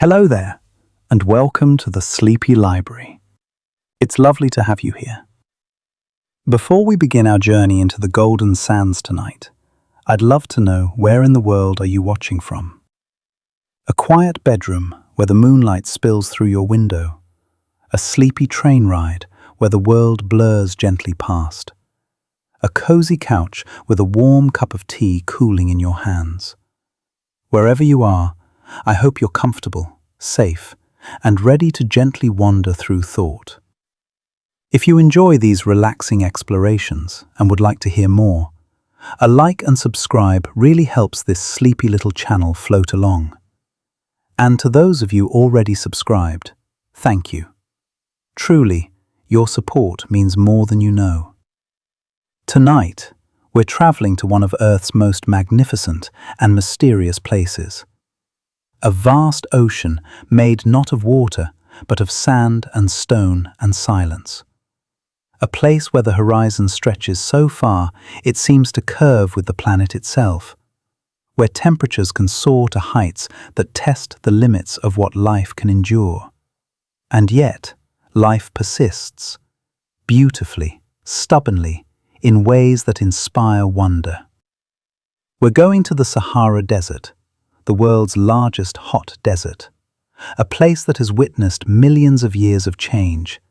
Hello there, and welcome to the Sleepy Library. It's lovely to have you here. Before we begin our journey into the Golden Sands tonight, I'd love to know, where in the world are you watching from? A quiet bedroom where the moonlight spills through your window, a sleepy train ride where the world blurs gently past, a cozy couch with a warm cup of tea cooling in your hands. Wherever you are, I hope you're comfortable, safe, and ready to gently wander through thought. If you enjoy these relaxing explorations and would like to hear more, a like and subscribe really helps this sleepy little channel float along. And to those of you already subscribed, thank you. Truly, your support means more than you know. Tonight, we're traveling to one of Earth's most magnificent and mysterious places. A vast ocean made not of water, but of sand and stone and silence. A place where the horizon stretches so far it seems to curve with the planet itself, where temperatures can soar to heights that test the limits of what life can endure. And yet, life persists, beautifully, stubbornly, in ways that inspire wonder. We're going to the Sahara Desert, the world's largest hot desert, a place that has witnessed millions of years of change,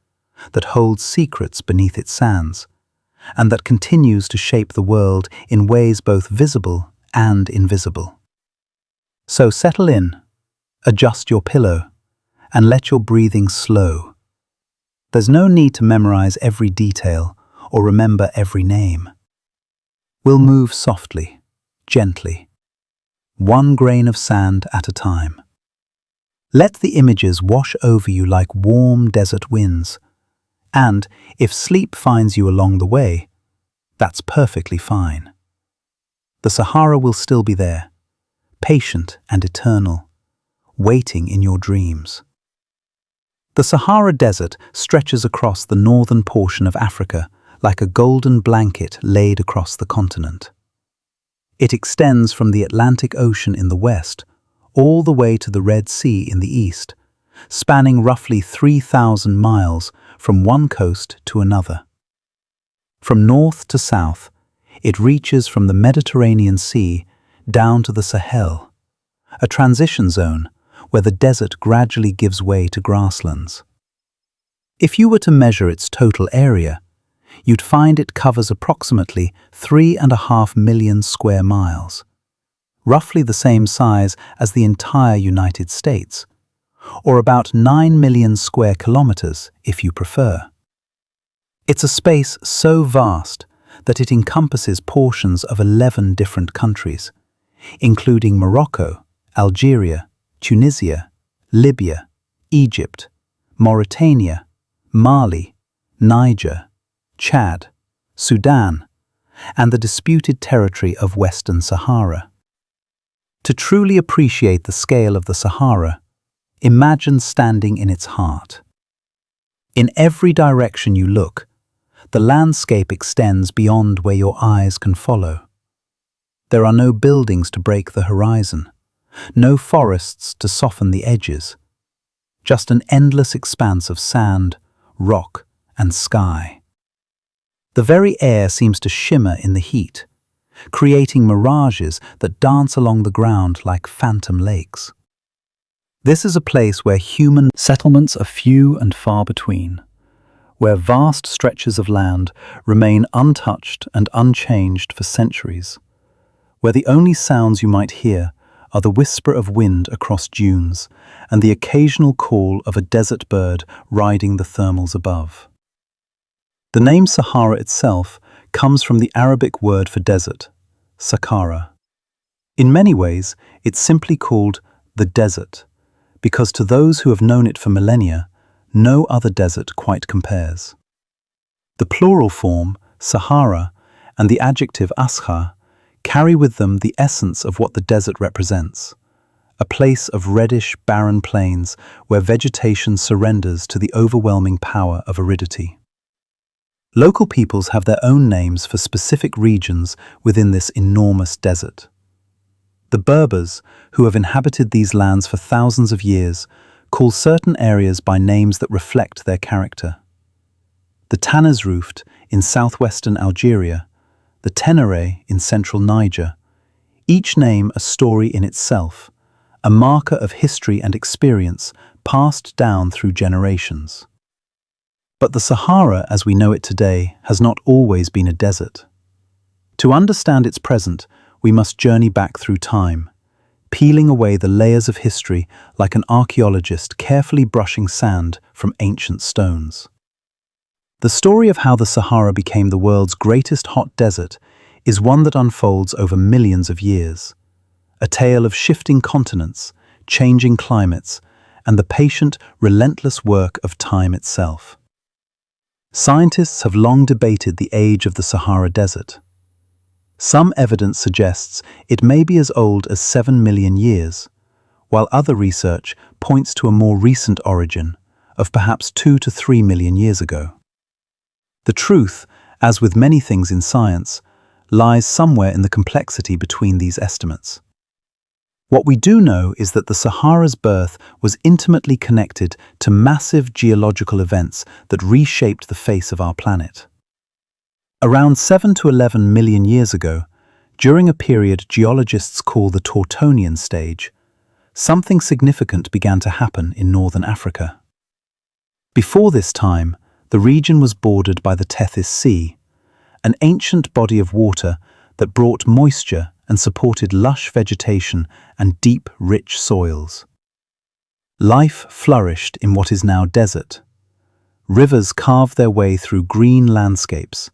that holds secrets beneath its sands, and that continues to shape the world in ways both visible and invisible. So settle in, adjust your pillow, and let your breathing slow. There's no need to memorize every detail or remember every name. We'll move softly, gently, one grain of sand at a time. Let the images wash over you like warm desert winds, and if sleep finds you along the way, that's perfectly fine. The Sahara will still be there, patient and eternal, waiting in your dreams. The Sahara Desert stretches across the northern portion of Africa like a golden blanket laid across the continent. It extends from the Atlantic Ocean in the west all the way to the Red Sea in the east, spanning roughly 3,000 miles from one coast to another. From north to south, it reaches from the Mediterranean Sea down to the Sahel, a transition zone where the desert gradually gives way to grasslands. If you were to measure its total area, you'd find it covers approximately 3.5 million square miles, roughly the same size as the entire United States, or about 9 million square kilometers if you prefer. It's a space so vast that it encompasses portions of 11 different countries, including Morocco, Algeria, Tunisia, Libya, Egypt, Mauritania, Mali, Niger, Chad, Sudan, and the disputed territory of Western Sahara. To truly appreciate the scale of the Sahara, imagine standing in its heart. In every direction you look, the landscape extends beyond where your eyes can follow. There are no buildings to break the horizon, no forests to soften the edges, just an endless expanse of sand, rock, and sky. The very air seems to shimmer in the heat, creating mirages that dance along the ground like phantom lakes. This is a place where human settlements are few and far between, where vast stretches of land remain untouched and unchanged for centuries, where the only sounds you might hear are the whisper of wind across dunes and the occasional call of a desert bird riding the thermals above. The name Sahara itself comes from the Arabic word for desert, Saqqara. In many ways, it's simply called the desert, because to those who have known it for millennia, no other desert quite compares. The plural form, Sahara, and the adjective Asha carry with them the essence of what the desert represents, a place of reddish, barren plains where vegetation surrenders to the overwhelming power of aridity. Local peoples have their own names for specific regions within this enormous desert. The Berbers, who have inhabited these lands for thousands of years, call certain areas by names that reflect their character. The Tanazrouft in southwestern Algeria, the Tenere in central Niger, each name a story in itself, a marker of history and experience passed down through generations. But the Sahara, as we know it today, has not always been a desert. To understand its present, we must journey back through time, peeling away the layers of history like an archaeologist carefully brushing sand from ancient stones. The story of how the Sahara became the world's greatest hot desert is one that unfolds over millions of years. A tale of shifting continents, changing climates, and the patient, relentless work of time itself. Scientists have long debated the age of the Sahara Desert. Some evidence suggests it may be as old as 7 million years, while other research points to a more recent origin of perhaps 2 to 3 million years ago. The truth, as with many things in science, lies somewhere in the complexity between these estimates. What we do know is that the Sahara's birth was intimately connected to massive geological events that reshaped the face of our planet. Around 7 to 11 million years ago, during a period geologists call the Tortonian stage, something significant began to happen in northern Africa. Before this time, the region was bordered by the Tethys Sea, an ancient body of water that brought moisture and supported lush vegetation and deep, rich soils. Life flourished in what is now desert. Rivers carved their way through green landscapes.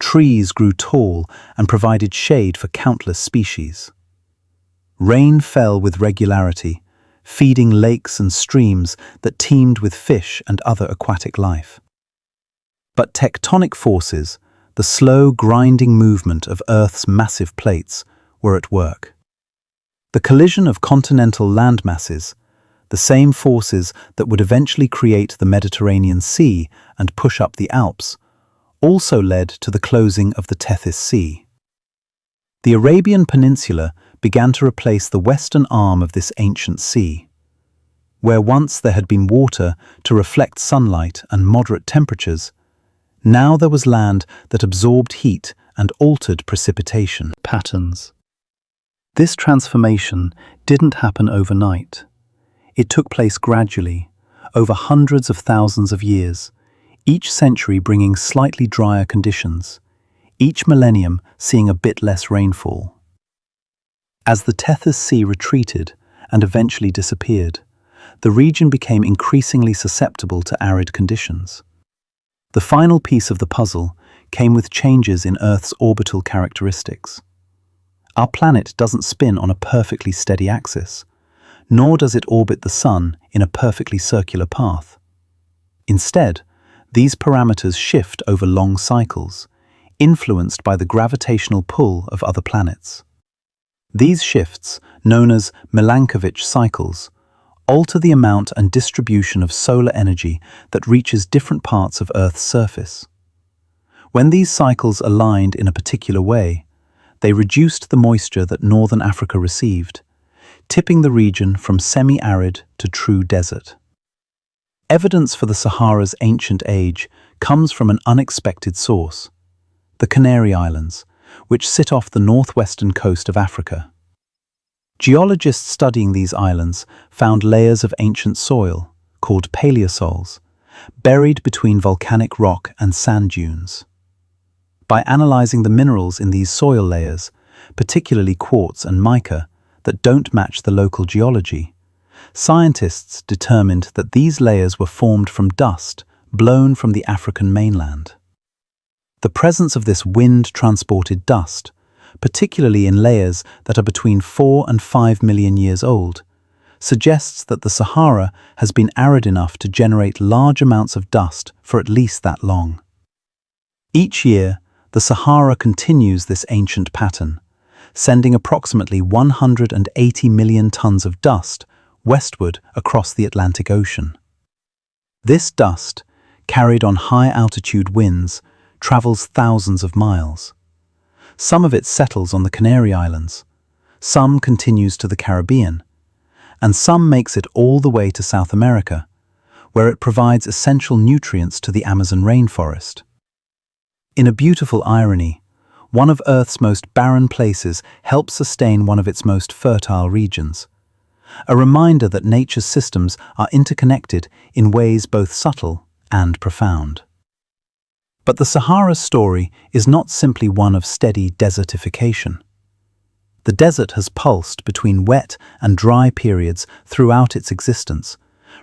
Trees grew tall and provided shade for countless species. Rain fell with regularity, feeding lakes and streams that teemed with fish and other aquatic life. But tectonic forces, the slow, grinding movement of Earth's massive plates, were at work. The collision of continental landmasses, the same forces that would eventually create the Mediterranean Sea and push up the Alps, also led to the closing of the Tethys Sea. The Arabian Peninsula began to replace the western arm of this ancient sea. Where once there had been water to reflect sunlight and moderate temperatures, now there was land that absorbed heat and altered precipitation patterns. This transformation didn't happen overnight. It took place gradually, over hundreds of thousands of years, each century bringing slightly drier conditions, each millennium seeing a bit less rainfall. As the Tethys Sea retreated and eventually disappeared, the region became increasingly susceptible to arid conditions. The final piece of the puzzle came with changes in Earth's orbital characteristics. Our planet doesn't spin on a perfectly steady axis, nor does it orbit the Sun in a perfectly circular path. Instead, these parameters shift over long cycles, influenced by the gravitational pull of other planets. These shifts, known as Milankovitch cycles, alter the amount and distribution of solar energy that reaches different parts of Earth's surface. When these cycles aligned in a particular way, they reduced the moisture that northern Africa received, tipping the region from semi-arid to true desert. Evidence for the Sahara's ancient age comes from an unexpected source: the Canary Islands, which sit off the northwestern coast of Africa. Geologists studying these islands found layers of ancient soil, called paleosols, buried between volcanic rock and sand dunes. By analyzing the minerals in these soil layers, particularly quartz and mica, that don't match the local geology, scientists determined that these layers were formed from dust blown from the African mainland. The presence of this wind-transported dust, particularly in layers that are between 4 and 5 million years old, suggests that the Sahara has been arid enough to generate large amounts of dust for at least that long. Each year, the Sahara continues this ancient pattern, sending approximately 180 million tons of dust westward across the Atlantic Ocean. This dust, carried on high-altitude winds, travels thousands of miles. Some of it settles on the Canary Islands, some continues to the Caribbean, and some makes it all the way to South America, where it provides essential nutrients to the Amazon rainforest. In a beautiful irony, one of Earth's most barren places helps sustain one of its most fertile regions, a reminder that nature's systems are interconnected in ways both subtle and profound. But the Sahara's story is not simply one of steady desertification. The desert has pulsed between wet and dry periods throughout its existence,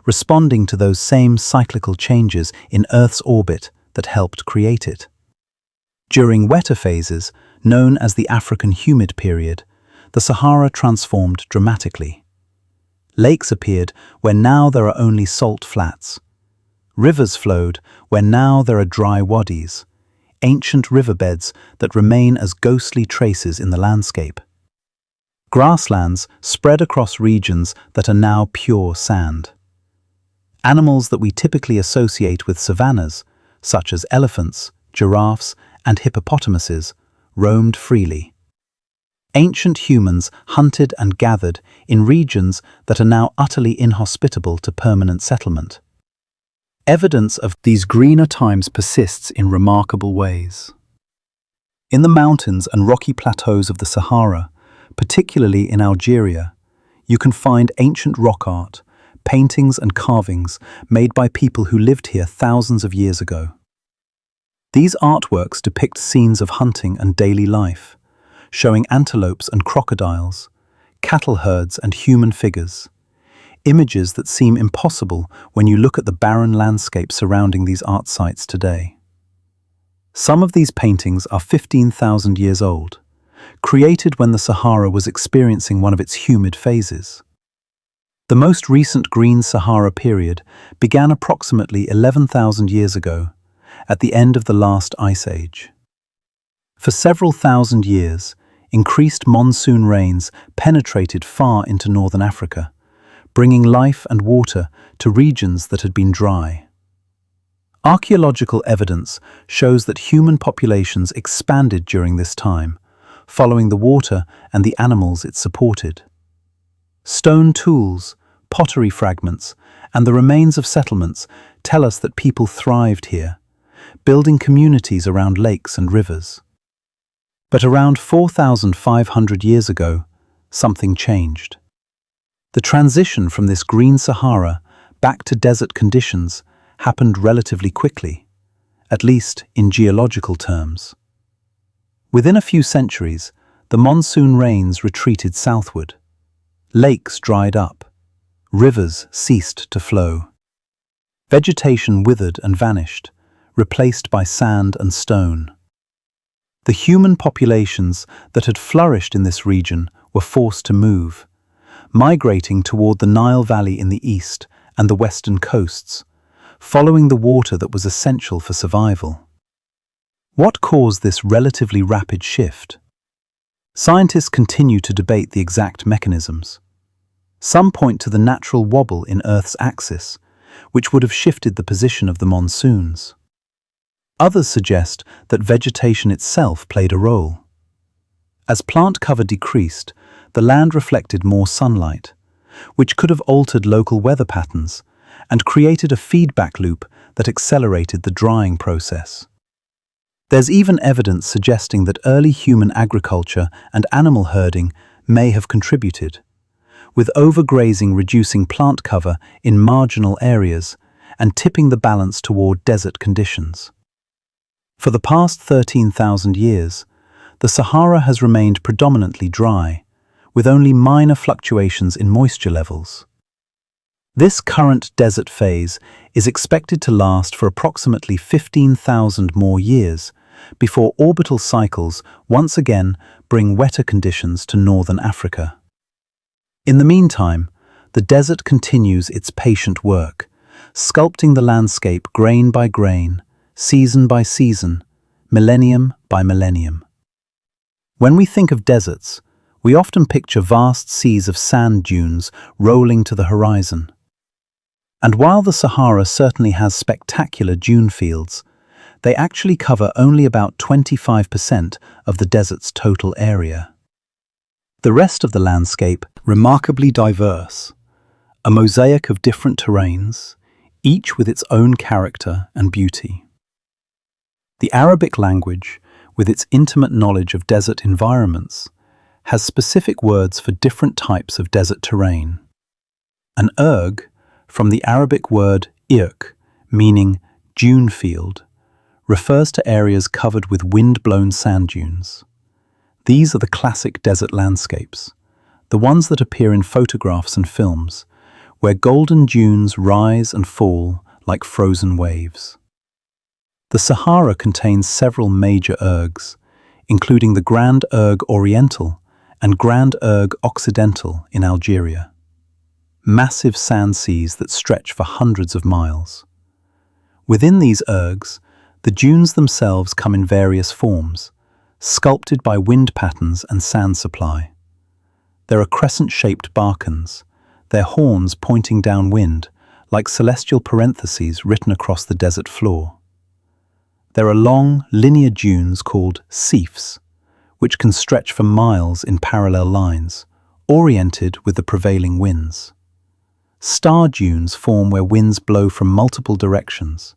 responding to those same cyclical changes in Earth's orbit that helped create it. During wetter phases, known as the African humid period, the Sahara transformed dramatically. Lakes appeared where now there are only salt flats. Rivers flowed where now there are dry wadis, ancient riverbeds that remain as ghostly traces in the landscape. Grasslands spread across regions that are now pure sand. Animals that we typically associate with savannas, such as elephants, giraffes, and hippopotamuses, roamed freely. Ancient humans hunted and gathered in regions that are now utterly inhospitable to permanent settlement. Evidence of these greener times persists in remarkable ways. In the mountains and rocky plateaus of the Sahara, particularly in Algeria, you can find ancient rock art, paintings and carvings made by people who lived here thousands of years ago. These artworks depict scenes of hunting and daily life, showing antelopes and crocodiles, cattle herds and human figures, images that seem impossible when you look at the barren landscape surrounding these art sites today. Some of these paintings are 15,000 years old, created when the Sahara was experiencing one of its humid phases. The most recent Green Sahara period began approximately 11,000 years ago, at the end of the last ice age. For several thousand years, increased monsoon rains penetrated far into northern Africa, bringing life and water to regions that had been dry. Archaeological evidence shows that human populations expanded during this time, following the water and the animals it supported. Stone tools, pottery fragments, and the remains of settlements tell us that people thrived here, building communities around lakes and rivers. But around 4,500 years ago, something changed. The transition from this green Sahara back to desert conditions happened relatively quickly, at least in geological terms. Within a few centuries, the monsoon rains retreated southward. Lakes dried up. Rivers ceased to flow. Vegetation withered and vanished, replaced by sand and stone. The human populations that had flourished in this region were forced to move, migrating toward the Nile Valley in the east and the western coasts, following the water that was essential for survival. What caused this relatively rapid shift? Scientists continue to debate the exact mechanisms. Some point to the natural wobble in Earth's axis, which would have shifted the position of the monsoons. Others suggest that vegetation itself played a role. As plant cover decreased, the land reflected more sunlight, which could have altered local weather patterns and created a feedback loop that accelerated the drying process. There's even evidence suggesting that early human agriculture and animal herding may have contributed, with overgrazing reducing plant cover in marginal areas and tipping the balance toward desert conditions. For the past 13,000 years, the Sahara has remained predominantly dry, with only minor fluctuations in moisture levels. This current desert phase is expected to last for approximately 15,000 more years before orbital cycles once again bring wetter conditions to northern Africa. In the meantime, the desert continues its patient work, sculpting the landscape grain by grain, season by season, millennium by millennium. When we think of deserts, we often picture vast seas of sand dunes rolling to the horizon. And while the Sahara certainly has spectacular dune fields, they actually cover only about 25% of the desert's total area. The rest of the landscape, remarkably diverse, a mosaic of different terrains, each with its own character and beauty. The Arabic language, with its intimate knowledge of desert environments, has specific words for different types of desert terrain. An erg, from the Arabic word irq, meaning dune field, refers to areas covered with wind-blown sand dunes. These are the classic desert landscapes, the ones that appear in photographs and films, where golden dunes rise and fall like frozen waves. The Sahara contains several major ergs, including the Grand Erg Oriental and Grand Erg Occidental in Algeria. Massive sand seas that stretch for hundreds of miles. Within these ergs, the dunes themselves come in various forms, sculpted by wind patterns and sand supply. There are crescent-shaped barkans, their horns pointing downwind like celestial parentheses written across the desert floor. There are long, linear dunes called seefs, which can stretch for miles in parallel lines, oriented with the prevailing winds. Star dunes form where winds blow from multiple directions,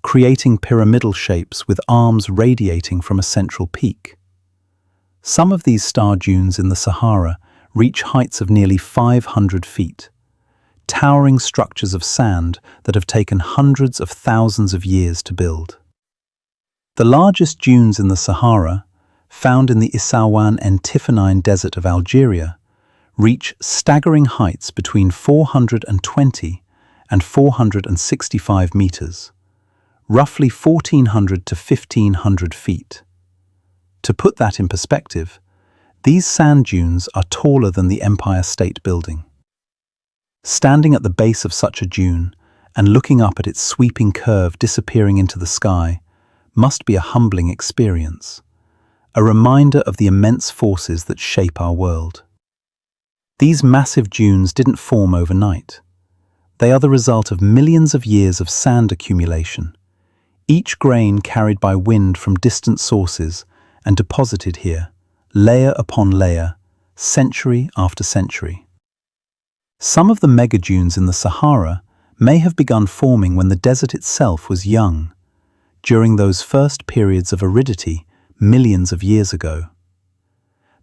creating pyramidal shapes with arms radiating from a central peak. Some of these star dunes in the Sahara reach heights of nearly 500 feet, towering structures of sand that have taken hundreds of thousands of years to build. The largest dunes in the Sahara, found in the Issaouan and Tiffinine Desert of Algeria, reach staggering heights between 420 and 465 meters, roughly 1,400 to 1,500 feet. To put that in perspective, these sand dunes are taller than the Empire State Building. Standing at the base of such a dune and looking up at its sweeping curve disappearing into the sky must be a humbling experience, a reminder of the immense forces that shape our world. These massive dunes didn't form overnight. They are the result of millions of years of sand accumulation, each grain carried by wind from distant sources and deposited here, layer upon layer, century after century. Some of the megadunes in the Sahara may have begun forming when the desert itself was young, during those first periods of aridity millions of years ago.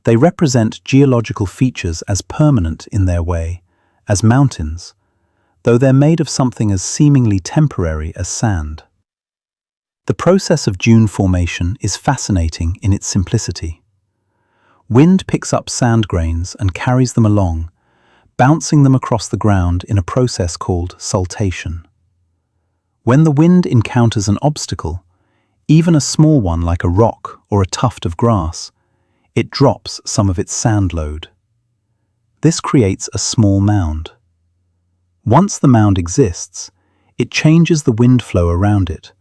They represent geological features as permanent in their way as mountains, though they're made of something as seemingly temporary as sand. The process of dune formation is fascinating in its simplicity. Wind picks up sand grains and carries them along, bouncing them across the ground in a process called saltation. When the wind encounters an obstacle, even a small one like a rock or a tuft of grass, it drops some of its sand load. This creates a small mound. Once the mound exists, it changes the wind flow around it,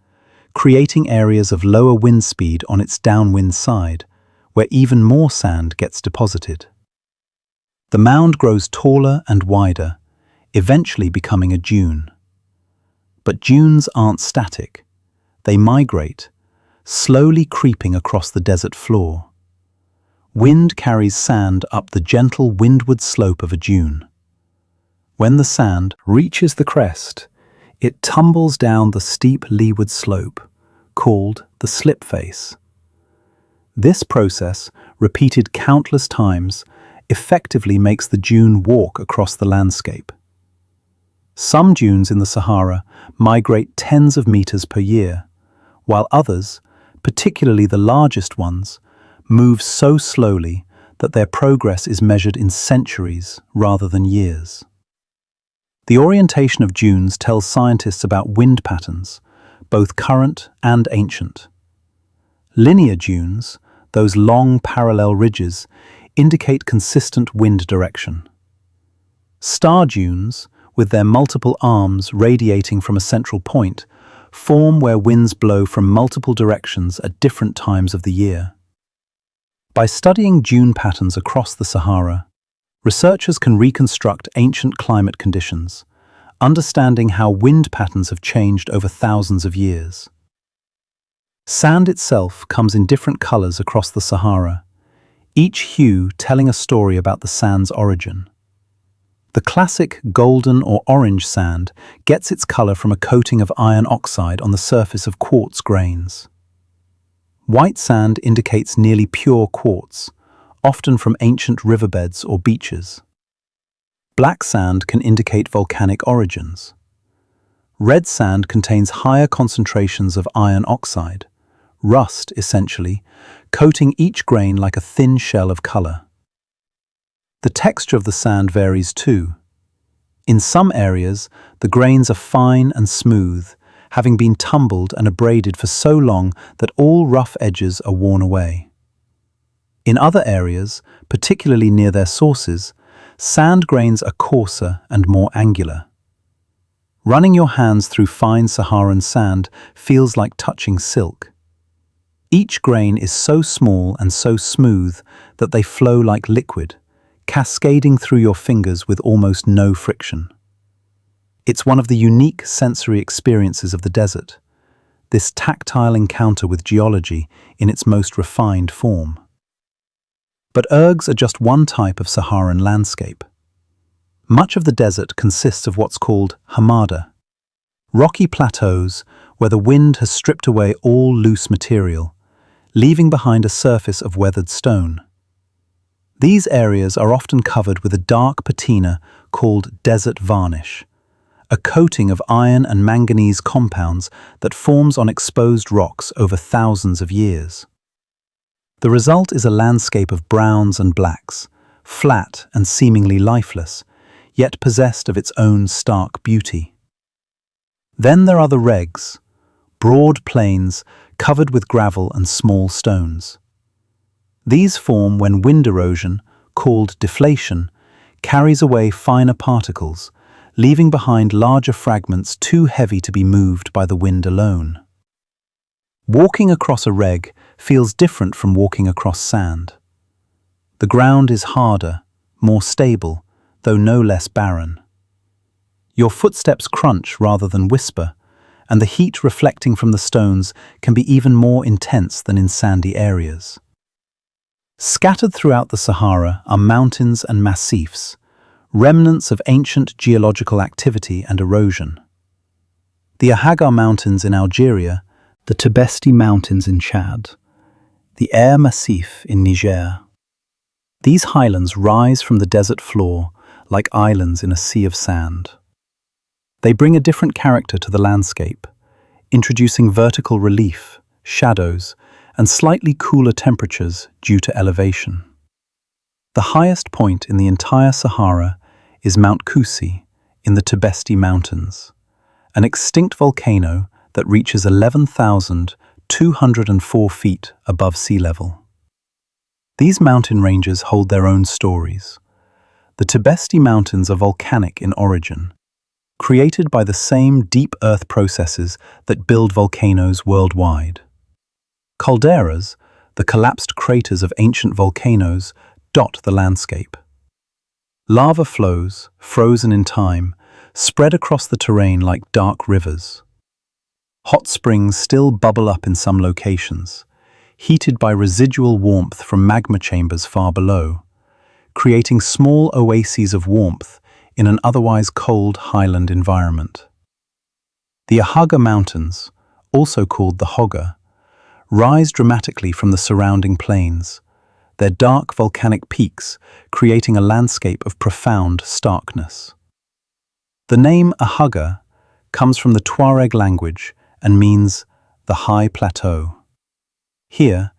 creating areas of lower wind speed on its downwind side, where even more sand gets deposited. The mound grows taller and wider, eventually becoming a dune. But dunes aren't static. They migrate, slowly creeping across the desert floor. Wind carries sand up the gentle windward slope of a dune. When the sand reaches the crest, it tumbles down the steep leeward slope, called the slip face. This process, repeated countless times, effectively makes the dune walk across the landscape. Some dunes in the Sahara migrate tens of meters per year, while others, particularly the largest ones, move so slowly that their progress is measured in centuries rather than years. The orientation of dunes tells scientists about wind patterns, both current and ancient. Linear dunes, those long parallel ridges, indicate consistent wind direction. Star dunes, with their multiple arms radiating from a central point, form where winds blow from multiple directions at different times of the year. By studying dune patterns across the Sahara, researchers can reconstruct ancient climate conditions, understanding how wind patterns have changed over thousands of years. Sand itself comes in different colors across the Sahara, each hue telling a story about the sand's origin. The classic golden or orange sand gets its color from a coating of iron oxide on the surface of quartz grains. White sand indicates nearly pure quartz, often from ancient riverbeds or beaches. Black sand can indicate volcanic origins. Red sand contains higher concentrations of iron oxide, rust essentially, coating each grain like a thin shell of color. The texture of the sand varies too. In some areas, the grains are fine and smooth, having been tumbled and abraded for so long that all rough edges are worn away. In other areas, particularly near their sources, sand grains are coarser and more angular. Running your hands through fine Saharan sand feels like touching silk. Each grain is so small and so smooth that they flow like liquid, cascading through your fingers with almost no friction. It's one of the unique sensory experiences of the desert, this tactile encounter with geology in its most refined form. But ergs are just one type of Saharan landscape. Much of the desert consists of what's called hamada, rocky plateaus where the wind has stripped away all loose material, leaving behind a surface of weathered stone. These areas are often covered with a dark patina called desert varnish, a coating of iron and manganese compounds that forms on exposed rocks over thousands of years. The result is a landscape of browns and blacks, flat and seemingly lifeless, yet possessed of its own stark beauty. Then there are the regs, broad plains covered with gravel and small stones. These form when wind erosion, called deflation, carries away finer particles, leaving behind larger fragments too heavy to be moved by the wind alone. Walking across a reg feels different from walking across sand. The ground is harder, more stable, though no less barren. Your footsteps crunch rather than whisper, and the heat reflecting from the stones can be even more intense than in sandy areas. Scattered throughout the Sahara are mountains and massifs, remnants of ancient geological activity and erosion. The Ahagar Mountains in Algeria, the Tibesti Mountains in Chad, the Air Massif in Niger. These highlands rise from the desert floor like islands in a sea of sand. They bring a different character to the landscape, introducing vertical relief, shadows, and slightly cooler temperatures due to elevation. The highest point in the entire Sahara is Mount Kusi in the Tibesti Mountains, an extinct volcano that reaches 11,204 feet above sea level. These mountain ranges hold their own stories. The Tibesti Mountains are volcanic in origin, created by the same deep earth processes that build volcanoes worldwide. Calderas, the collapsed craters of ancient volcanoes, dot the landscape. Lava flows, frozen in time, spread across the terrain like dark rivers. Hot springs still bubble up in some locations, heated by residual warmth from magma chambers far below, creating small oases of warmth in an otherwise cold highland environment. The Ahagar Mountains, also called the Hoggar, rise dramatically from the surrounding plains, their dark volcanic peaks creating a landscape of profound starkness. The name Ahagar comes from the Tuareg language and means the high plateau. Here,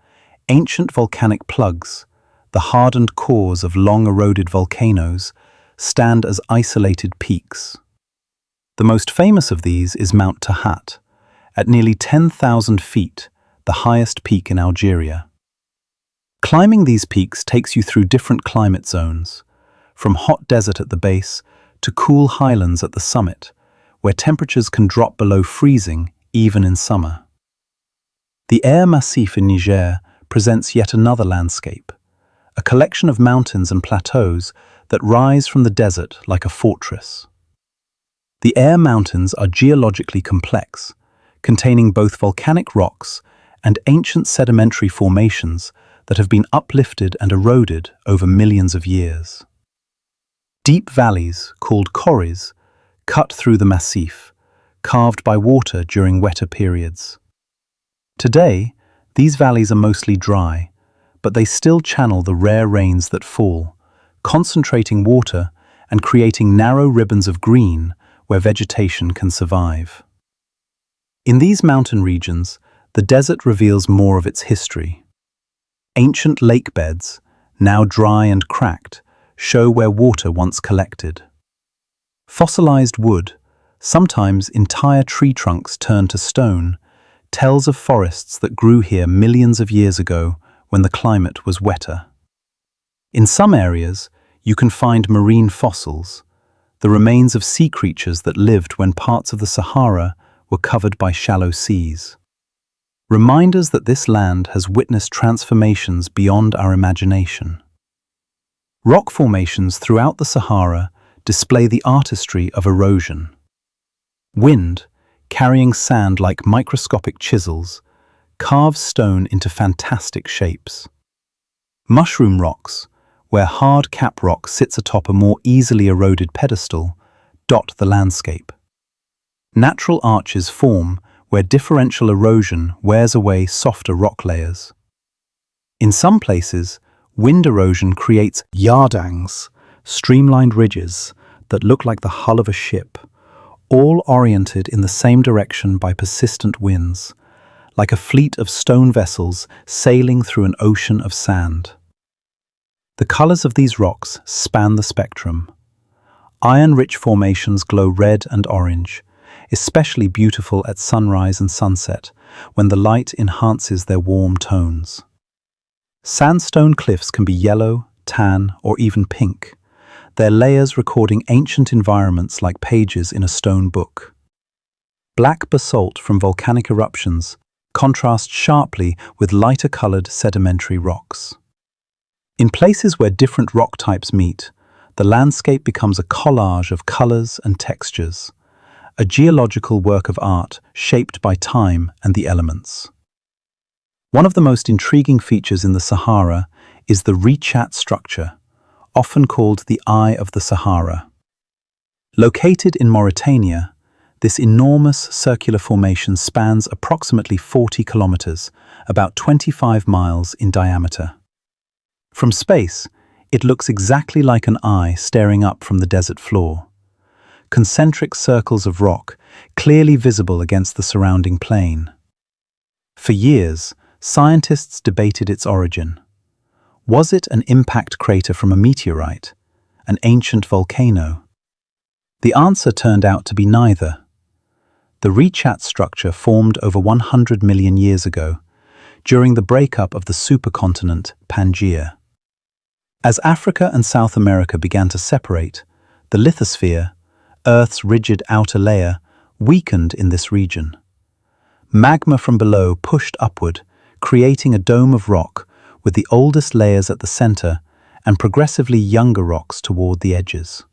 ancient volcanic plugs, the hardened cores of long-eroded volcanoes, stand as isolated peaks. The most famous of these is Mount Tahat, at nearly 10,000 feet, the highest peak in Algeria. Climbing these peaks takes you through different climate zones, from hot desert at the base to cool highlands at the summit, where temperatures can drop below freezing even in summer. The Air Massif in Niger presents yet another landscape, a collection of mountains and plateaus that rise from the desert like a fortress. The Air Mountains are geologically complex, containing both volcanic rocks and ancient sedimentary formations that have been uplifted and eroded over millions of years. Deep valleys, called corries, cut through the massif, carved by water during wetter periods. Today, these valleys are mostly dry, but they still channel the rare rains that fall, concentrating water and creating narrow ribbons of green where vegetation can survive. In these mountain regions, the desert reveals more of its history. Ancient lake beds, now dry and cracked, show where water once collected. Fossilized wood, sometimes entire tree trunks turned to stone, tells of forests that grew here millions of years ago when the climate was wetter. In some areas, you can find marine fossils, the remains of sea creatures that lived when parts of the Sahara were covered by shallow seas. Reminders that this land has witnessed transformations beyond our imagination. Rock formations throughout the Sahara display the artistry of erosion. Wind, carrying sand like microscopic chisels, carves stone into fantastic shapes. Mushroom rocks, where hard cap rock sits atop a more easily eroded pedestal, dot the landscape. Natural arches form where differential erosion wears away softer rock layers. In some places, wind erosion creates yardangs, streamlined ridges that look like the hull of a ship, all oriented in the same direction by persistent winds, like a fleet of stone vessels sailing through an ocean of sand. The colors of these rocks span the spectrum. Iron-rich formations glow red and orange, especially beautiful at sunrise and sunset, when the light enhances their warm tones. Sandstone cliffs can be yellow, tan, or even pink, their layers recording ancient environments like pages in a stone book. Black basalt from volcanic eruptions contrasts sharply with lighter-colored sedimentary rocks. In places where different rock types meet, the landscape becomes a collage of colors and textures, a geological work of art shaped by time and the elements. One of the most intriguing features in the Sahara is the Richat structure, often called the Eye of the Sahara. Located in Mauritania, this enormous circular formation spans approximately 40 kilometers, about 25 miles in diameter. From space, it looks exactly like an eye staring up from the desert floor. Concentric circles of rock, clearly visible against the surrounding plain. For years, scientists debated its origin. Was it an impact crater from a meteorite, an ancient volcano? The answer turned out to be neither. The Richat structure formed over 100 million years ago, during the breakup of the supercontinent Pangaea. As Africa and South America began to separate, the lithosphere, Earth's rigid outer layer, weakened in this region. Magma from below pushed upward, creating a dome of rock with the oldest layers at the center and progressively younger rocks toward the edges.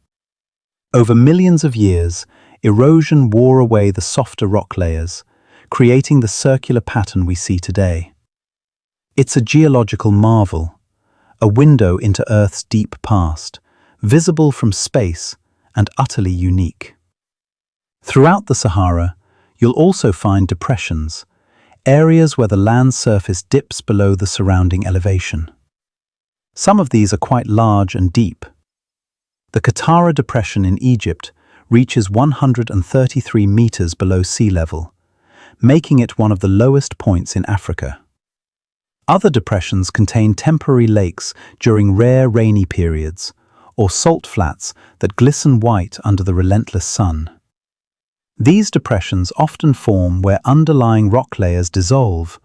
Over millions of years, erosion wore away the softer rock layers, creating the circular pattern we see today. It's a geological marvel, a window into Earth's deep past, visible from space and utterly unique. Throughout the Sahara, you'll also find depressions, areas where the land surface dips below the surrounding elevation. Some of these are quite large and deep. The Qattara Depression in Egypt reaches 133 meters below sea level, making it one of the lowest points in Africa. Other depressions contain temporary lakes during rare rainy periods, or salt flats that glisten white under the relentless sun. These depressions often form where underlying rock layers dissolve,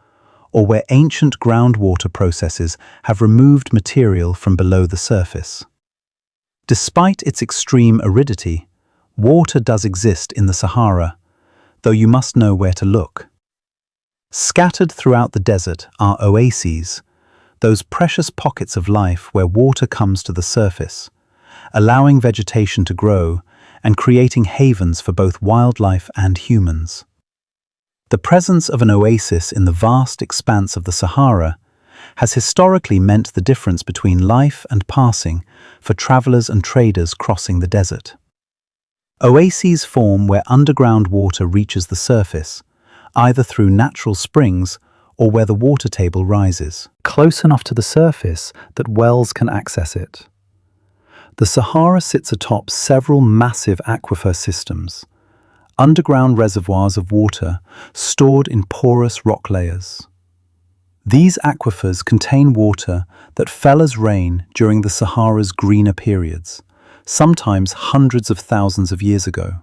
or where ancient groundwater processes have removed material from below the surface. Despite its extreme aridity, water does exist in the Sahara, though you must know where to look. Scattered throughout the desert are oases, those precious pockets of life where water comes to the surface, allowing vegetation to grow and creating havens for both wildlife and humans. The presence of an oasis in the vast expanse of the Sahara has historically meant the difference between life and passing for travelers and traders crossing the desert. Oases form where underground water reaches the surface, either through natural springs or where the water table rises, close enough to the surface that wells can access it. The Sahara sits atop several massive aquifer systems, underground reservoirs of water stored in porous rock layers. These aquifers contain water that fell as rain during the Sahara's greener periods, sometimes hundreds of thousands of years ago.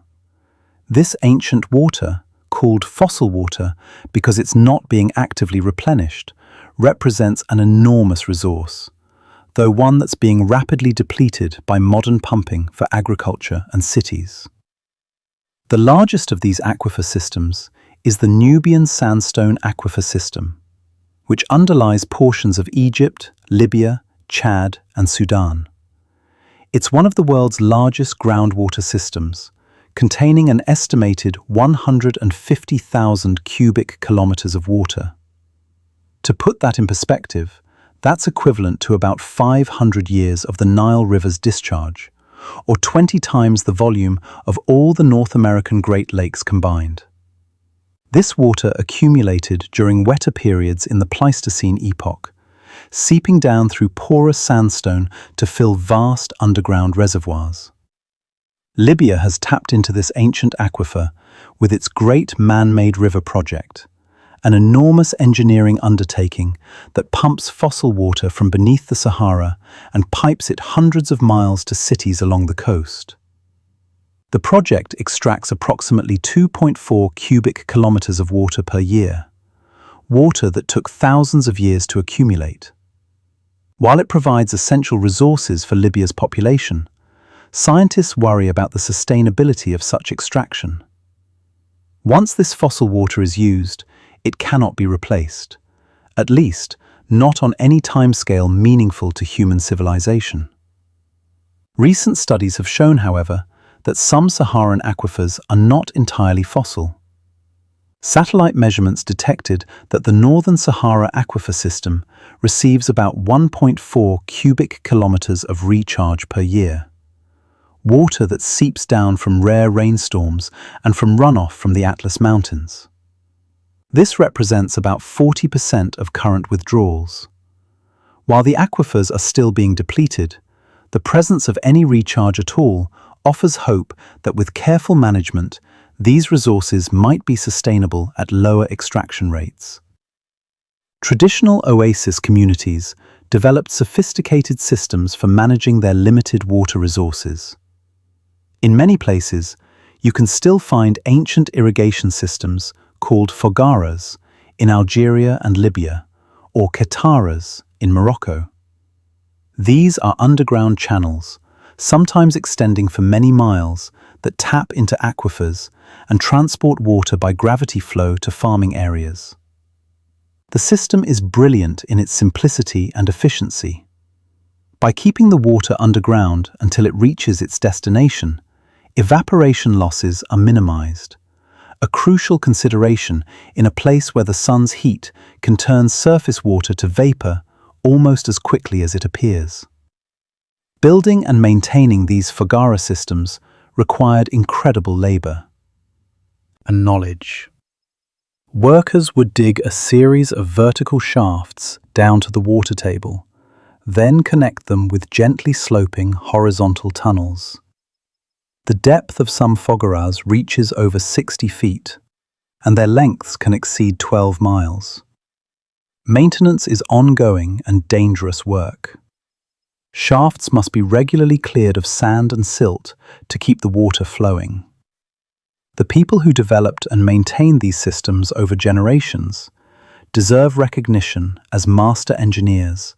This ancient water, called fossil water because it's not being actively replenished, represents an enormous resource, though one that's being rapidly depleted by modern pumping for agriculture and cities. The largest of these aquifer systems is the Nubian Sandstone Aquifer System, which underlies portions of Egypt, Libya, Chad, and Sudan. It's one of the world's largest groundwater systems, containing an estimated 150,000 cubic kilometers of water. To put that in perspective, that's equivalent to about 500 years of the Nile River's discharge, or 20 times the volume of all the North American Great Lakes combined. This water accumulated during wetter periods in the Pleistocene epoch, seeping down through porous sandstone to fill vast underground reservoirs. Libya has tapped into this ancient aquifer with its Great Man-Made River project, an enormous engineering undertaking that pumps fossil water from beneath the Sahara and pipes it hundreds of miles to cities along the coast. The project extracts approximately 2.4 cubic kilometers of water per year, water that took thousands of years to accumulate. While it provides essential resources for Libya's population, scientists worry about the sustainability of such extraction. Once this fossil water is used, it cannot be replaced, at least not on any timescale meaningful to human civilization. Recent studies have shown, however, that some Saharan aquifers are not entirely fossil. Satellite measurements detected that the Northern Sahara aquifer system receives about 1.4 cubic kilometers of recharge per year, water that seeps down from rare rainstorms and from runoff from the Atlas Mountains. This represents about 40% of current withdrawals. While the aquifers are still being depleted, the presence of any recharge at all offers hope that with careful management, these resources might be sustainable at lower extraction rates. Traditional oasis communities developed sophisticated systems for managing their limited water resources. In many places, you can still find ancient irrigation systems called fogaras in Algeria and Libya, or kataras in Morocco. These are underground channels, sometimes extending for many miles, that tap into aquifers and transport water by gravity flow to farming areas. The system is brilliant in its simplicity and efficiency. By keeping the water underground until it reaches its destination, evaporation losses are minimized, a crucial consideration in a place where the sun's heat can turn surface water to vapor almost as quickly as it appears. Building and maintaining these fogara systems required incredible labor and knowledge. Workers would dig a series of vertical shafts down to the water table, then connect them with gently sloping horizontal tunnels. The depth of some fogaras reaches over 60 feet, and their lengths can exceed 12 miles. Maintenance is ongoing and dangerous work. Shafts must be regularly cleared of sand and silt to keep the water flowing. The people who developed and maintained these systems over generations deserve recognition as master engineers,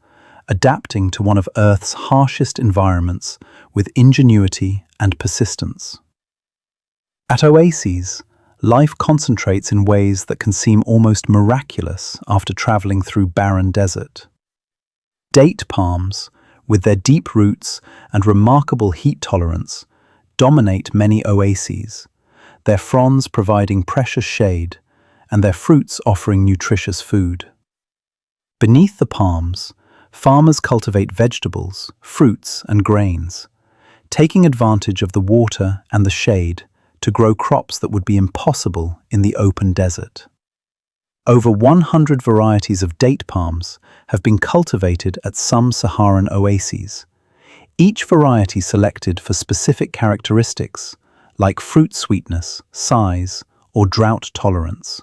adapting to one of Earth's harshest environments with ingenuity and persistence. At oases, life concentrates in ways that can seem almost miraculous after traveling through barren desert. Date palms, with their deep roots and remarkable heat tolerance, dominate many oases, their fronds providing precious shade and their fruits offering nutritious food. Beneath the palms, farmers cultivate vegetables, fruits, and grains, taking advantage of the water and the shade to grow crops that would be impossible in the open desert. Over 100 varieties of date palms have been cultivated at some Saharan oases, each variety selected for specific characteristics like fruit sweetness, size, or drought tolerance.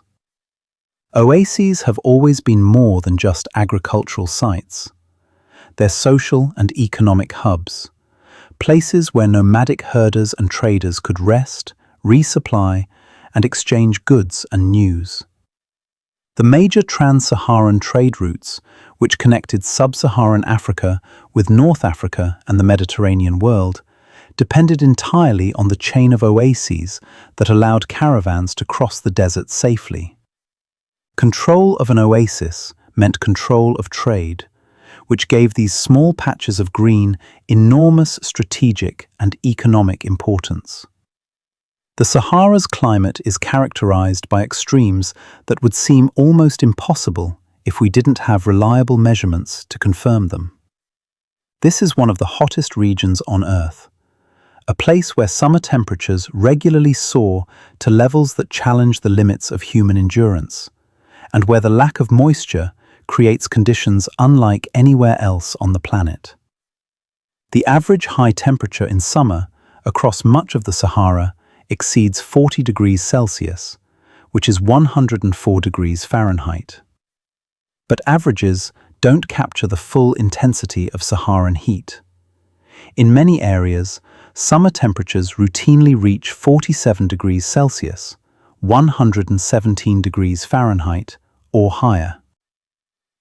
Oases have always been more than just agricultural sites. They're social and economic hubs, places where nomadic herders and traders could rest, resupply, and exchange goods and news. The major trans-Saharan trade routes, which connected sub-Saharan Africa with North Africa and the Mediterranean world, depended entirely on the chain of oases that allowed caravans to cross the desert safely. Control of an oasis meant control of trade, which gave these small patches of green enormous strategic and economic importance. The Sahara's climate is characterized by extremes that would seem almost impossible if we didn't have reliable measurements to confirm them. This is one of the hottest regions on Earth, a place where summer temperatures regularly soar to levels that challenge the limits of human endurance, and where the lack of moisture creates conditions unlike anywhere else on the planet. The average high temperature in summer across much of the Sahara exceeds 40 degrees Celsius, which is 104 degrees Fahrenheit. But averages don't capture the full intensity of Saharan heat. In many areas, summer temperatures routinely reach 47 degrees Celsius, 117 degrees Fahrenheit, or higher.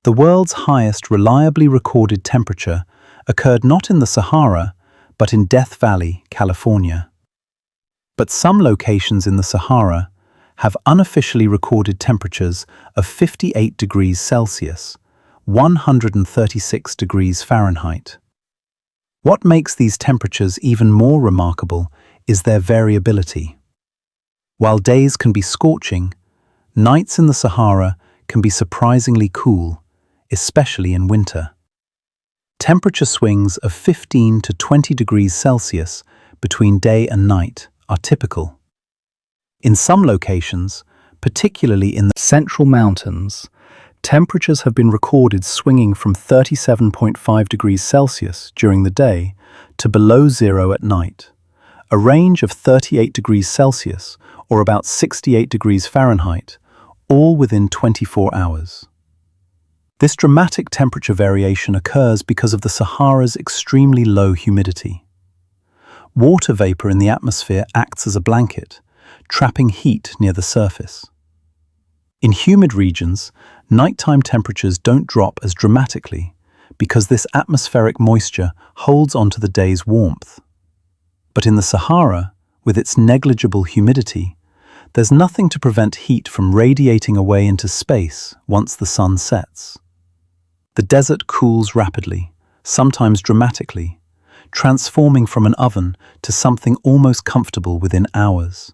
The world's highest reliably recorded temperature occurred not in the Sahara, but in Death Valley, California. But some locations in the Sahara have unofficially recorded temperatures of 58 degrees Celsius, 136 degrees Fahrenheit. What makes these temperatures even more remarkable is their variability. While days can be scorching, nights in the Sahara can be surprisingly cool, especially in winter. Temperature swings of 15 to 20 degrees Celsius between day and night are typical. In some locations, particularly in the central mountains, temperatures have been recorded swinging from 37.5 degrees Celsius during the day to below zero at night, a range of 38 degrees Celsius or about 68 degrees Fahrenheit, all within 24 hours. This dramatic temperature variation occurs because of the Sahara's extremely low humidity. Water vapor in the atmosphere acts as a blanket, trapping heat near the surface. In humid regions, nighttime temperatures don't drop as dramatically because this atmospheric moisture holds onto the day's warmth. But in the Sahara, with its negligible humidity, there's nothing to prevent heat from radiating away into space once the sun sets. The desert cools rapidly, sometimes dramatically, transforming from an oven to something almost comfortable within hours.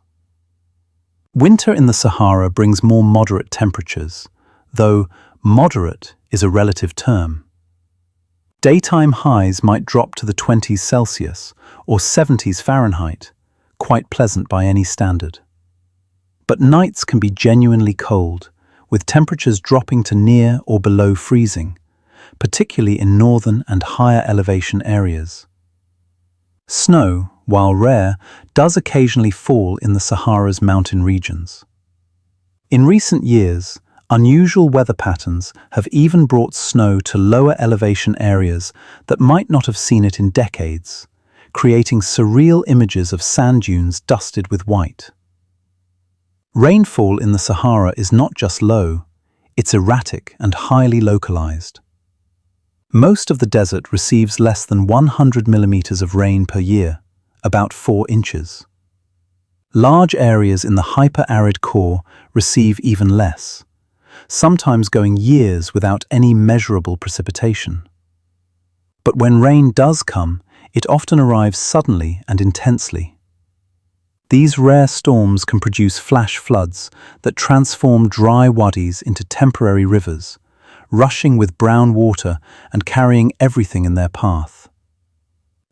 Winter in the Sahara brings more moderate temperatures, though moderate is a relative term. Daytime highs might drop to the 20s Celsius or 70s Fahrenheit, quite pleasant by any standard. But nights can be genuinely cold, with temperatures dropping to near or below freezing, particularly in northern and higher elevation areas. Snow, while rare, does occasionally fall in the Sahara's mountain regions. In recent years, unusual weather patterns have even brought snow to lower elevation areas that might not have seen it in decades, creating surreal images of sand dunes dusted with white. Rainfall in the Sahara is not just low, it's erratic and highly localized. Most of the desert receives less than 100 millimeters of rain per year, about 4 inches. Large areas in the hyper-arid core receive even less, sometimes going years without any measurable precipitation. But when rain does come, it often arrives suddenly and intensely. These rare storms can produce flash floods that transform dry wadis into temporary rivers, rushing with brown water and carrying everything in their path.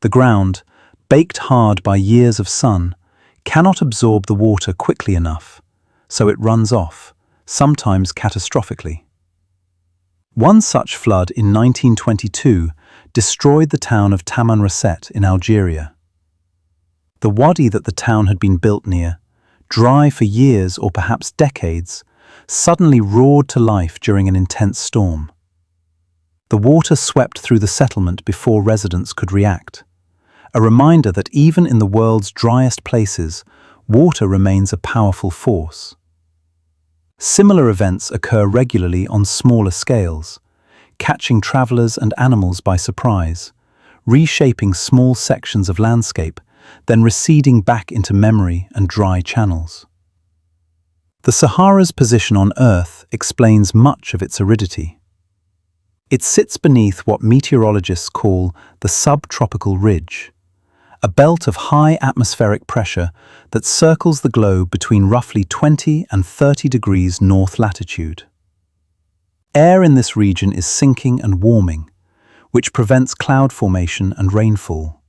The ground, baked hard by years of sun, cannot absorb the water quickly enough, so it runs off, sometimes catastrophically. One such flood in 1922 destroyed the town of Tamanrasset in Algeria. The wadi that the town had been built near, dry for years or perhaps decades, suddenly roared to life during an intense storm. The water swept through the settlement before residents could react, a reminder that even in the world's driest places, water remains a powerful force. Similar events occur regularly on smaller scales, catching travelers and animals by surprise, reshaping small sections of landscape, then receding back into memory and dry channels. The Sahara's position on Earth explains much of its aridity. It sits beneath what meteorologists call the subtropical ridge, a belt of high atmospheric pressure that circles the globe between roughly 20 and 30 degrees north latitude. Air in this region is sinking and warming, which prevents cloud formation and rainfall.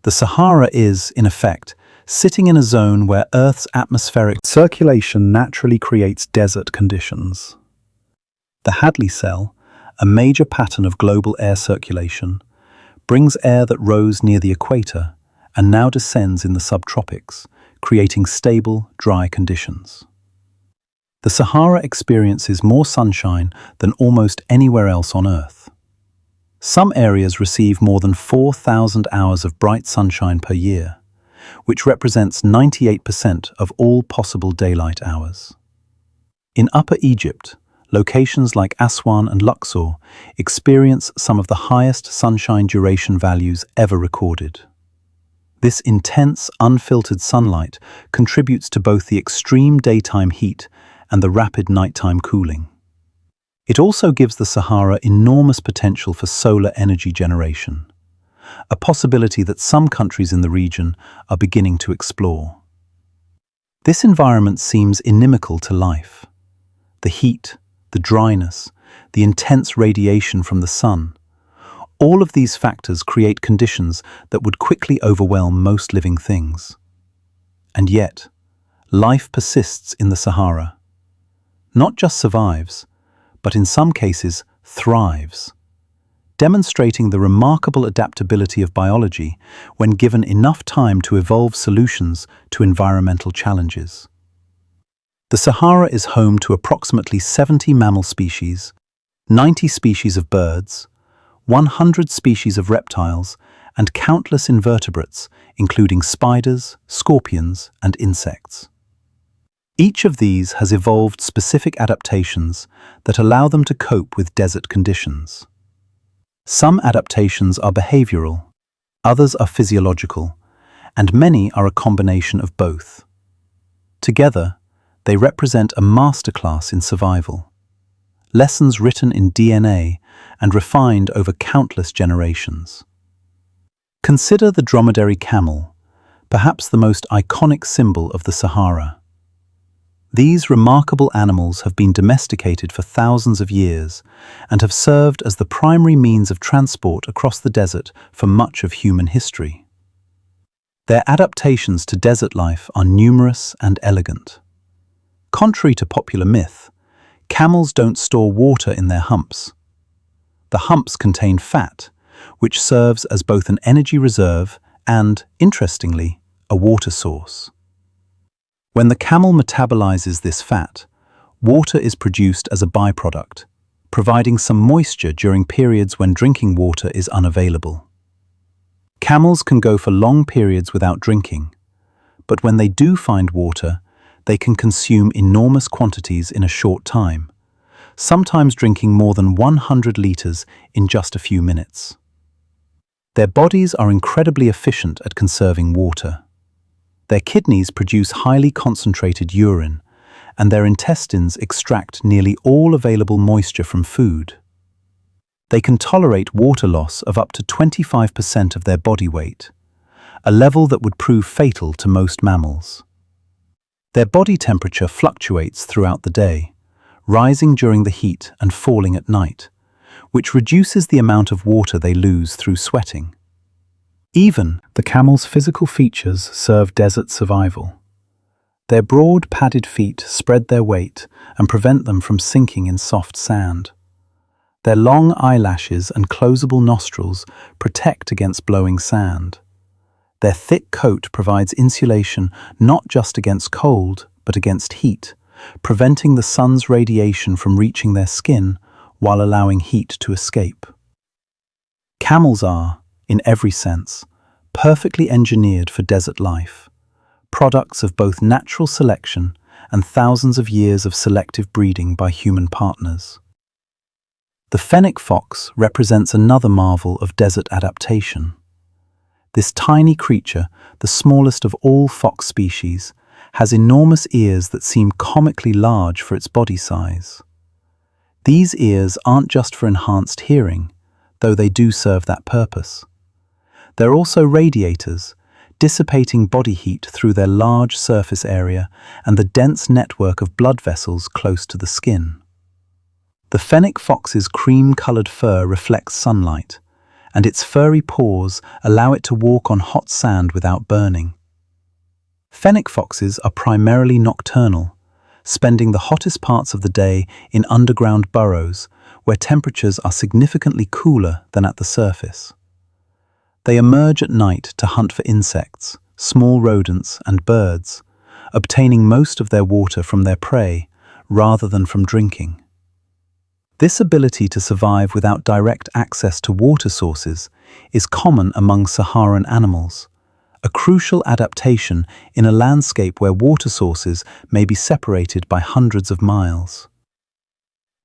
The Sahara is, in effect, sitting in a zone where Earth's atmospheric circulation naturally creates desert conditions. The Hadley cell, a major pattern of global air circulation, brings air that rose near the equator and now descends in the subtropics, creating stable, dry conditions. The Sahara experiences more sunshine than almost anywhere else on Earth. Some areas receive more than 4,000 hours of bright sunshine per year, which represents 98% of all possible daylight hours. In Upper Egypt, locations like Aswan and Luxor experience some of the highest sunshine duration values ever recorded. This intense, unfiltered sunlight contributes to both the extreme daytime heat and the rapid nighttime cooling. It also gives the Sahara enormous potential for solar energy generation, a possibility that some countries in the region are beginning to explore. This environment seems inimical to life. The heat, the dryness, the intense radiation from the sun, all of these factors create conditions that would quickly overwhelm most living things. And yet, life persists in the Sahara. Not just survives, but in some cases thrives, demonstrating the remarkable adaptability of biology when given enough time to evolve solutions to environmental challenges. The Sahara is home to approximately 70 mammal species, 90 species of birds, 100 species of reptiles, and countless invertebrates, including spiders, scorpions, and insects. Each of these has evolved specific adaptations that allow them to cope with desert conditions. Some adaptations are behavioral, others are physiological, and many are a combination of both. Together, they represent a masterclass in survival, lessons written in DNA and refined over countless generations. Consider the dromedary camel, perhaps the most iconic symbol of the Sahara. These remarkable animals have been domesticated for thousands of years and have served as the primary means of transport across the desert for much of human history. Their adaptations to desert life are numerous and elegant. Contrary to popular myth, camels don't store water in their humps. The humps contain fat, which serves as both an energy reserve and, interestingly, a water source. When the camel metabolizes this fat, water is produced as a byproduct, providing some moisture during periods when drinking water is unavailable. Camels can go for long periods without drinking, but when they do find water, they can consume enormous quantities in a short time, sometimes drinking more than 100 liters in just a few minutes. Their bodies are incredibly efficient at conserving water. Their kidneys produce highly concentrated urine, and their intestines extract nearly all available moisture from food. They can tolerate water loss of up to 25% of their body weight, a level that would prove fatal to most mammals. Their body temperature fluctuates throughout the day, rising during the heat and falling at night, which reduces the amount of water they lose through sweating. Even the camel's physical features serve desert survival. Their broad, padded feet spread their weight and prevent them from sinking in soft sand. Their long eyelashes and closable nostrils protect against blowing sand. Their thick coat provides insulation not just against cold, but against heat, preventing the sun's radiation from reaching their skin while allowing heat to escape. Camels are, in every sense, perfectly engineered for desert life, products of both natural selection and thousands of years of selective breeding by human partners. The fennec fox represents another marvel of desert adaptation. This tiny creature, the smallest of all fox species, has enormous ears that seem comically large for its body size. These ears aren't just for enhanced hearing, though they do serve that purpose. They're also radiators, dissipating body heat through their large surface area and the dense network of blood vessels close to the skin. The fennec fox's cream-colored fur reflects sunlight, and its furry paws allow it to walk on hot sand without burning. Fennec foxes are primarily nocturnal, spending the hottest parts of the day in underground burrows where temperatures are significantly cooler than at the surface. They emerge at night to hunt for insects, small rodents, and birds, obtaining most of their water from their prey rather than from drinking. This ability to survive without direct access to water sources is common among Saharan animals, a crucial adaptation in a landscape where water sources may be separated by hundreds of miles.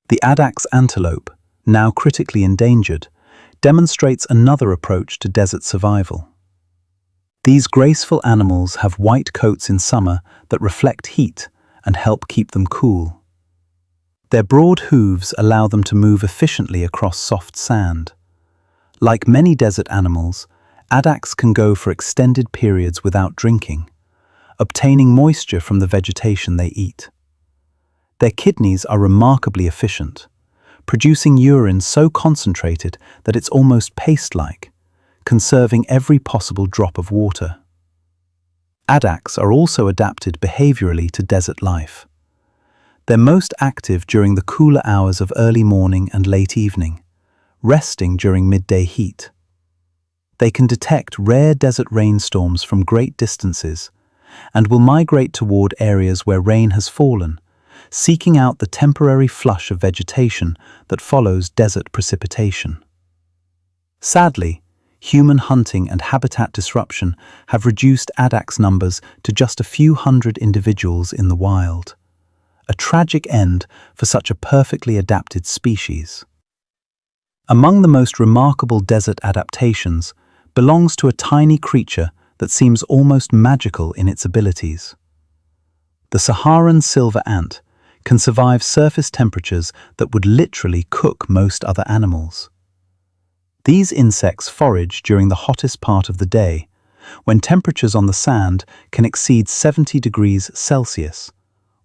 The addax antelope, now critically endangered, demonstrates another approach to desert survival. These graceful animals have white coats in summer that reflect heat and help keep them cool. Their broad hooves allow them to move efficiently across soft sand. Like many desert animals, addax can go for extended periods without drinking, obtaining moisture from the vegetation they eat. Their kidneys are remarkably efficient, producing urine so concentrated that it's almost paste-like, conserving every possible drop of water. Addax are also adapted behaviorally to desert life. They're most active during the cooler hours of early morning and late evening, resting during midday heat. They can detect rare desert rainstorms from great distances and will migrate toward areas where rain has fallen, seeking out the temporary flush of vegetation that follows desert precipitation. Sadly, human hunting and habitat disruption have reduced addax numbers to just a few hundred individuals in the wild. A tragic end for such a perfectly adapted species. Among the most remarkable desert adaptations belongs to a tiny creature that seems almost magical in its abilities. The Saharan silver ant can survive surface temperatures that would literally cook most other animals. These insects forage during the hottest part of the day, when temperatures on the sand can exceed 70 degrees Celsius,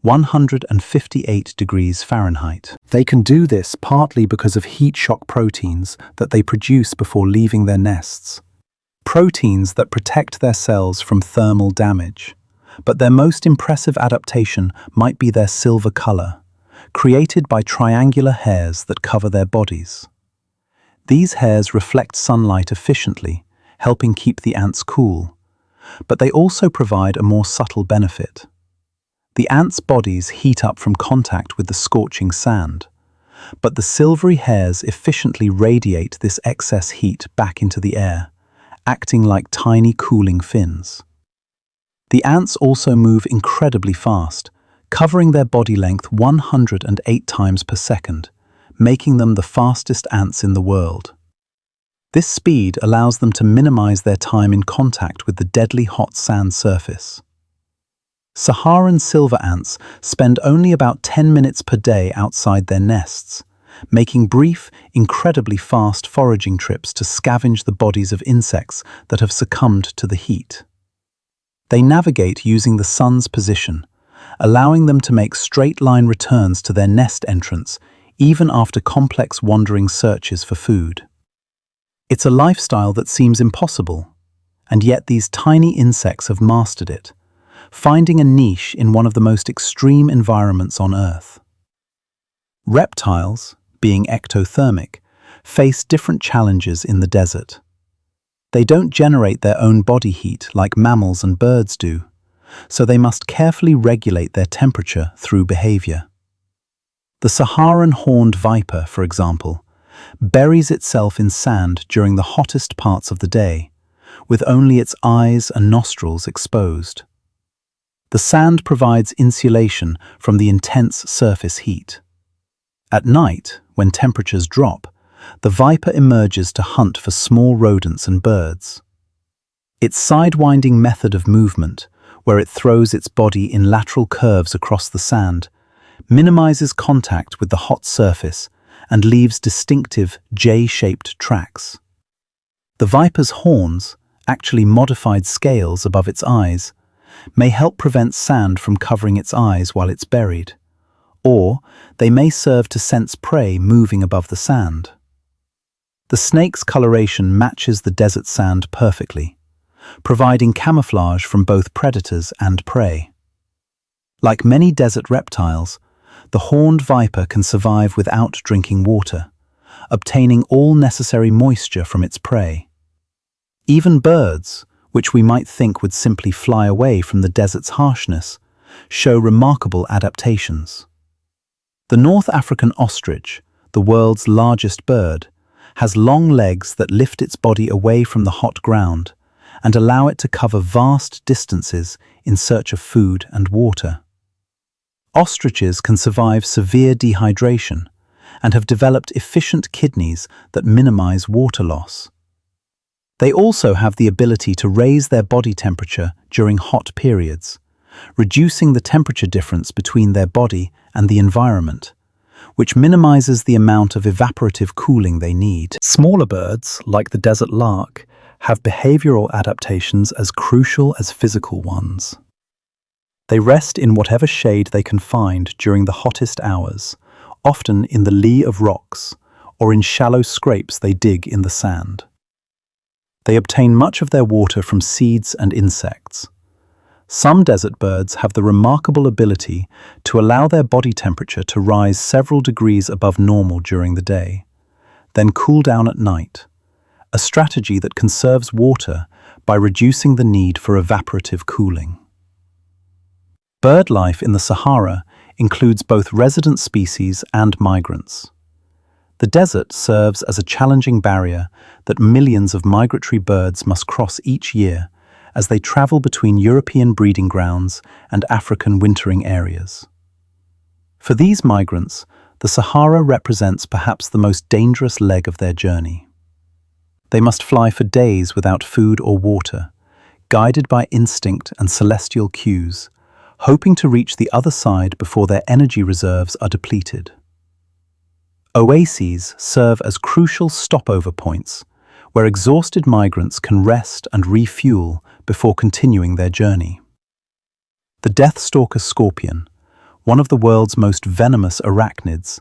158 degrees Fahrenheit. They can do this partly because of heat shock proteins that they produce before leaving their nests. Proteins that protect their cells from thermal damage. But their most impressive adaptation might be their silver color, created by triangular hairs that cover their bodies. These hairs reflect sunlight efficiently, helping keep the ants cool. But they also provide a more subtle benefit. The ants' bodies heat up from contact with the scorching sand, but the silvery hairs efficiently radiate this excess heat back into the air, acting like tiny cooling fins. The ants also move incredibly fast, covering their body length 108 times per second, making them the fastest ants in the world. This speed allows them to minimize their time in contact with the deadly hot sand surface. Saharan silver ants spend only about 10 minutes per day outside their nests, making brief, incredibly fast foraging trips to scavenge the bodies of insects that have succumbed to the heat. They navigate using the sun's position, allowing them to make straight-line returns to their nest entrance even after complex wandering searches for food. It's a lifestyle that seems impossible, and yet these tiny insects have mastered it, finding a niche in one of the most extreme environments on Earth. Reptiles, being ectothermic, face different challenges in the desert. They don't generate their own body heat like mammals and birds do, so they must carefully regulate their temperature through behavior. The Saharan horned viper, for example, buries itself in sand during the hottest parts of the day, with only its eyes and nostrils exposed. The sand provides insulation from the intense surface heat. At night, when temperatures drop, the viper emerges to hunt for small rodents and birds. Its sidewinding method of movement, where it throws its body in lateral curves across the sand, minimizes contact with the hot surface and leaves distinctive J-shaped tracks. The viper's horns, actually modified scales above its eyes, may help prevent sand from covering its eyes while it's buried, or they may serve to sense prey moving above the sand. The snake's coloration matches the desert sand perfectly, providing camouflage from both predators and prey. Like many desert reptiles, the horned viper can survive without drinking water, obtaining all necessary moisture from its prey. Even birds, which we might think would simply fly away from the desert's harshness, show remarkable adaptations. The North African ostrich, the world's largest bird, has long legs that lift its body away from the hot ground and allow it to cover vast distances in search of food and water. Ostriches can survive severe dehydration and have developed efficient kidneys that minimize water loss. They also have the ability to raise their body temperature during hot periods, reducing the temperature difference between their body and the environment, which minimizes the amount of evaporative cooling they need. Smaller birds, like the desert lark, have behavioral adaptations as crucial as physical ones. They rest in whatever shade they can find during the hottest hours, often in the lee of rocks or in shallow scrapes they dig in the sand. They obtain much of their water from seeds and insects. Some desert birds have the remarkable ability to allow their body temperature to rise several degrees above normal during the day, then cool down at night, a strategy that conserves water by reducing the need for evaporative cooling. Bird life in the Sahara includes both resident species and migrants. The desert serves as a challenging barrier that millions of migratory birds must cross each year as they travel between European breeding grounds and African wintering areas. For these migrants, the Sahara represents perhaps the most dangerous leg of their journey. They must fly for days without food or water, guided by instinct and celestial cues, hoping to reach the other side before their energy reserves are depleted. Oases serve as crucial stopover points, where exhausted migrants can rest and refuel before continuing their journey. The deathstalker scorpion, one of the world's most venomous arachnids,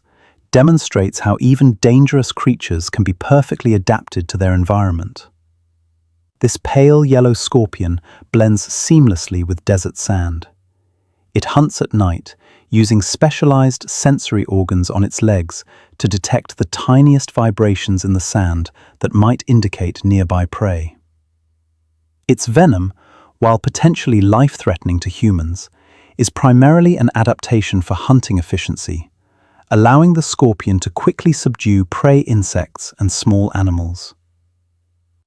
demonstrates how even dangerous creatures can be perfectly adapted to their environment. This pale yellow scorpion blends seamlessly with desert sand. It hunts at night, using specialized sensory organs on its legs to detect the tiniest vibrations in the sand that might indicate nearby prey. Its venom, while potentially life-threatening to humans, is primarily an adaptation for hunting efficiency, allowing the scorpion to quickly subdue prey insects and small animals.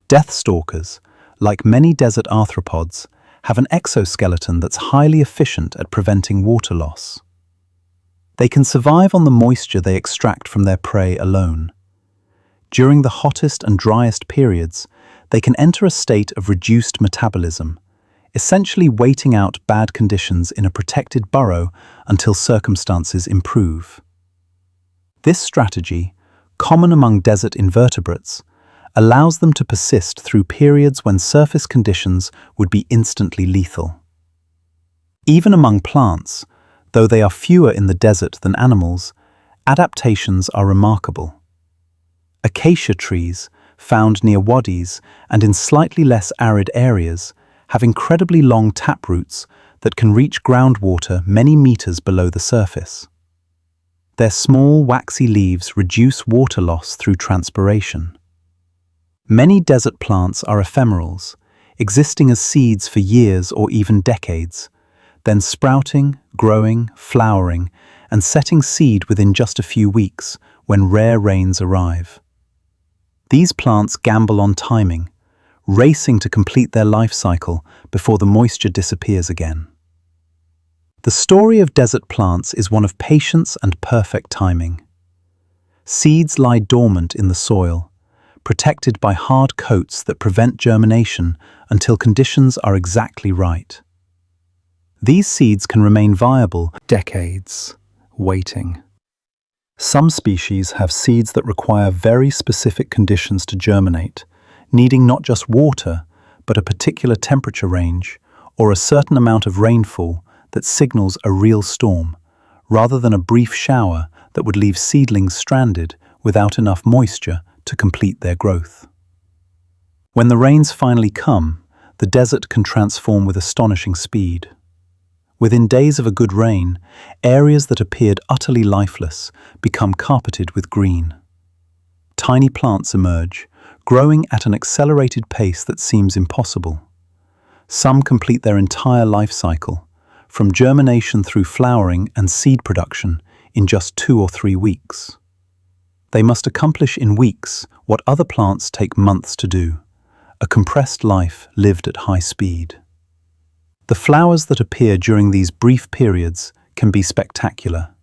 Deathstalkers, like many desert arthropods, have an exoskeleton that's highly efficient at preventing water loss. They can survive on the moisture they extract from their prey alone. During the hottest and driest periods, they can enter a state of reduced metabolism, essentially waiting out bad conditions in a protected burrow until circumstances improve. This strategy, common among desert invertebrates, allows them to persist through periods when surface conditions would be instantly lethal. Even among plants, Though they are fewer in the desert than animals, adaptations are remarkable. Acacia trees, found near wadis and in slightly less arid areas, have incredibly long taproots that can reach groundwater many meters below the surface. Their small, waxy leaves reduce water loss through transpiration. Many desert plants are ephemerals, existing as seeds for years or even decades, then sprouting, growing, flowering, and setting seed within just a few weeks when rare rains arrive. These plants gamble on timing, racing to complete their life cycle before the moisture disappears again. The story of desert plants is one of patience and perfect timing. Seeds lie dormant in the soil, protected by hard coats that prevent germination until conditions are exactly right. These seeds can remain viable decades, waiting. Some species have seeds that require very specific conditions to germinate, needing not just water, but a particular temperature range or a certain amount of rainfall that signals a real storm, rather than a brief shower that would leave seedlings stranded without enough moisture to complete their growth. When the rains finally come, the desert can transform with astonishing speed. Within days of a good rain, areas that appeared utterly lifeless become carpeted with green. Tiny plants emerge, growing at an accelerated pace that seems impossible. Some complete their entire life cycle, from germination through flowering and seed production, in just 2 or 3 weeks. They must accomplish in weeks what other plants take months to do, a compressed life lived at high speed. The flowers that appear during these brief periods can be spectacular.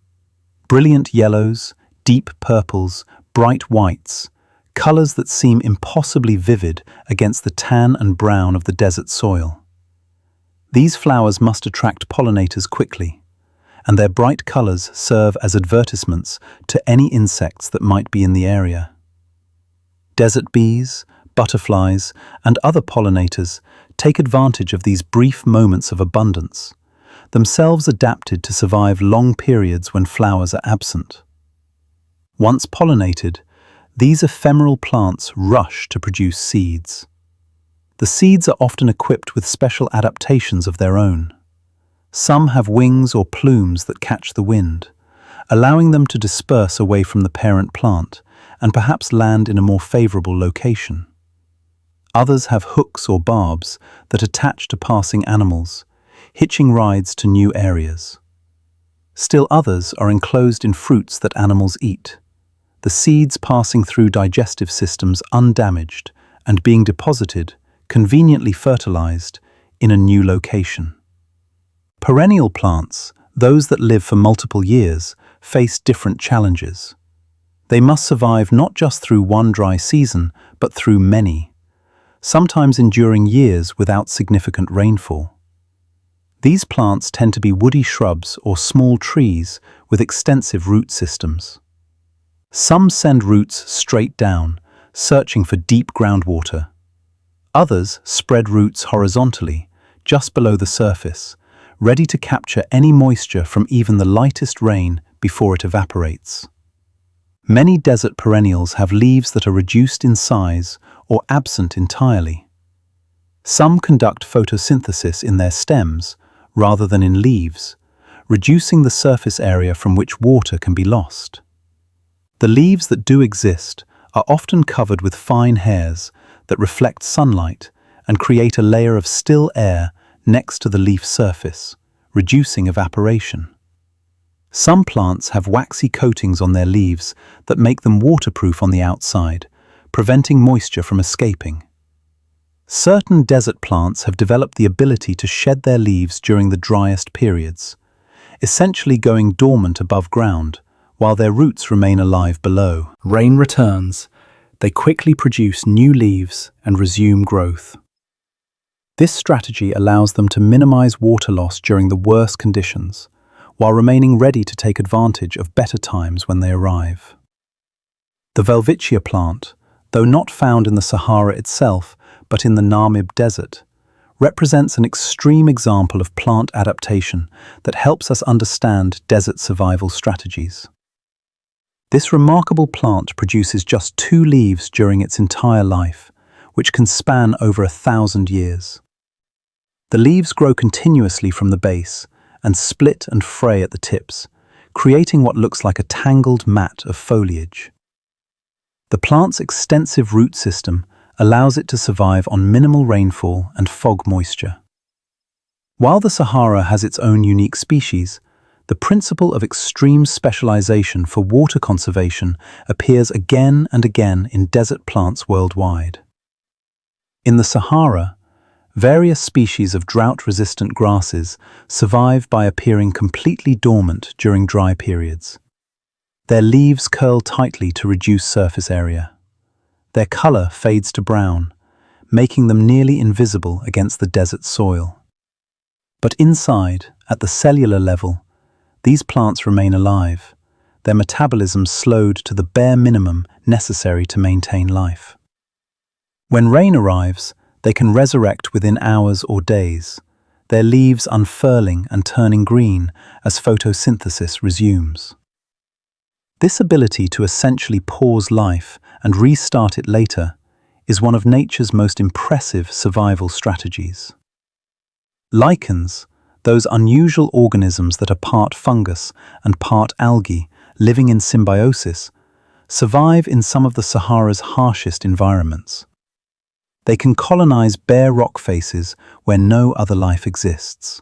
Brilliant yellows, deep purples, bright whites, colors that seem impossibly vivid against the tan and brown of the desert soil. These flowers must attract pollinators quickly, and their bright colors serve as advertisements to any insects that might be in the area. Desert bees, butterflies, and other pollinators take advantage of these brief moments of abundance, themselves adapted to survive long periods when flowers are absent. Once pollinated, these ephemeral plants rush to produce seeds. The seeds are often equipped with special adaptations of their own. Some have wings or plumes that catch the wind, allowing them to disperse away from the parent plant and perhaps land in a more favorable location. Others have hooks or barbs that attach to passing animals, hitching rides to new areas. Still others are enclosed in fruits that animals eat, the seeds passing through digestive systems undamaged and being deposited, conveniently fertilized, in a new location. Perennial plants, those that live for multiple years, face different challenges. They must survive not just through one dry season, but through many, sometimes enduring years without significant rainfall. These plants tend to be woody shrubs or small trees with extensive root systems. Some send roots straight down, searching for deep groundwater. Others spread roots horizontally, just below the surface, ready to capture any moisture from even the lightest rain before it evaporates. Many desert perennials have leaves that are reduced in size or absent entirely. Some conduct photosynthesis in their stems rather than in leaves, reducing the surface area from which water can be lost. The leaves that do exist are often covered with fine hairs that reflect sunlight and create a layer of still air next to the leaf surface, reducing evaporation. Some plants have waxy coatings on their leaves that make them waterproof on the outside, preventing moisture from escaping. Certain desert plants have developed the ability to shed their leaves during the driest periods, essentially going dormant above ground, while their roots remain alive below. Rain returns, they quickly produce new leaves and resume growth. This strategy allows them to minimize water loss during the worst conditions, while remaining ready to take advantage of better times when they arrive. The Welwitschia plant, though not found in the Sahara itself, but in the Namib Desert, represents an extreme example of plant adaptation that helps us understand desert survival strategies. This remarkable plant produces just 2 leaves during its entire life, which can span over 1,000 years. The leaves grow continuously from the base and split and fray at the tips, creating what looks like a tangled mat of foliage. The plant's extensive root system allows it to survive on minimal rainfall and fog moisture. While the Sahara has its own unique species, the principle of extreme specialization for water conservation appears again and again in desert plants worldwide. In the Sahara, various species of drought-resistant grasses survive by appearing completely dormant during dry periods. Their leaves curl tightly to reduce surface area. Their color fades to brown, making them nearly invisible against the desert soil. But inside, at the cellular level, these plants remain alive, their metabolism slowed to the bare minimum necessary to maintain life. When rain arrives, they can resurrect within hours or days, their leaves unfurling and turning green as photosynthesis resumes. This ability to essentially pause life and restart it later is one of nature's most impressive survival strategies. Lichens, those unusual organisms that are part fungus and part algae living in symbiosis, survive in some of the Sahara's harshest environments. They can colonize bare rock faces where no other life exists.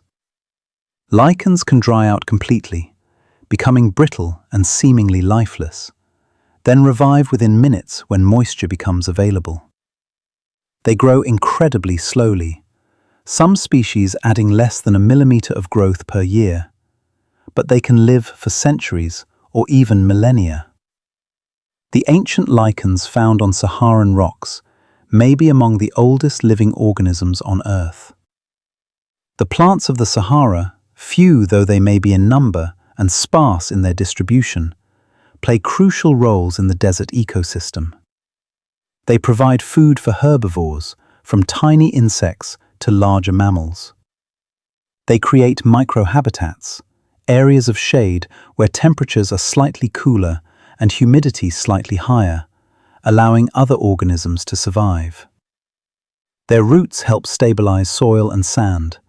Lichens can dry out completely, becoming brittle and seemingly lifeless, then revive within minutes when moisture becomes available. They grow incredibly slowly, some species adding less than a millimeter of growth per year, but they can live for centuries or even millennia. The ancient lichens found on Saharan rocks may be among the oldest living organisms on Earth. The plants of the Sahara, few though they may be in number and sparse in their distribution, play crucial roles in the desert ecosystem. They provide food for herbivores, from tiny insects to larger mammals. They create microhabitats, areas of shade where temperatures are slightly cooler and humidity slightly higher, allowing other organisms to survive. Their roots help stabilize soil and sand,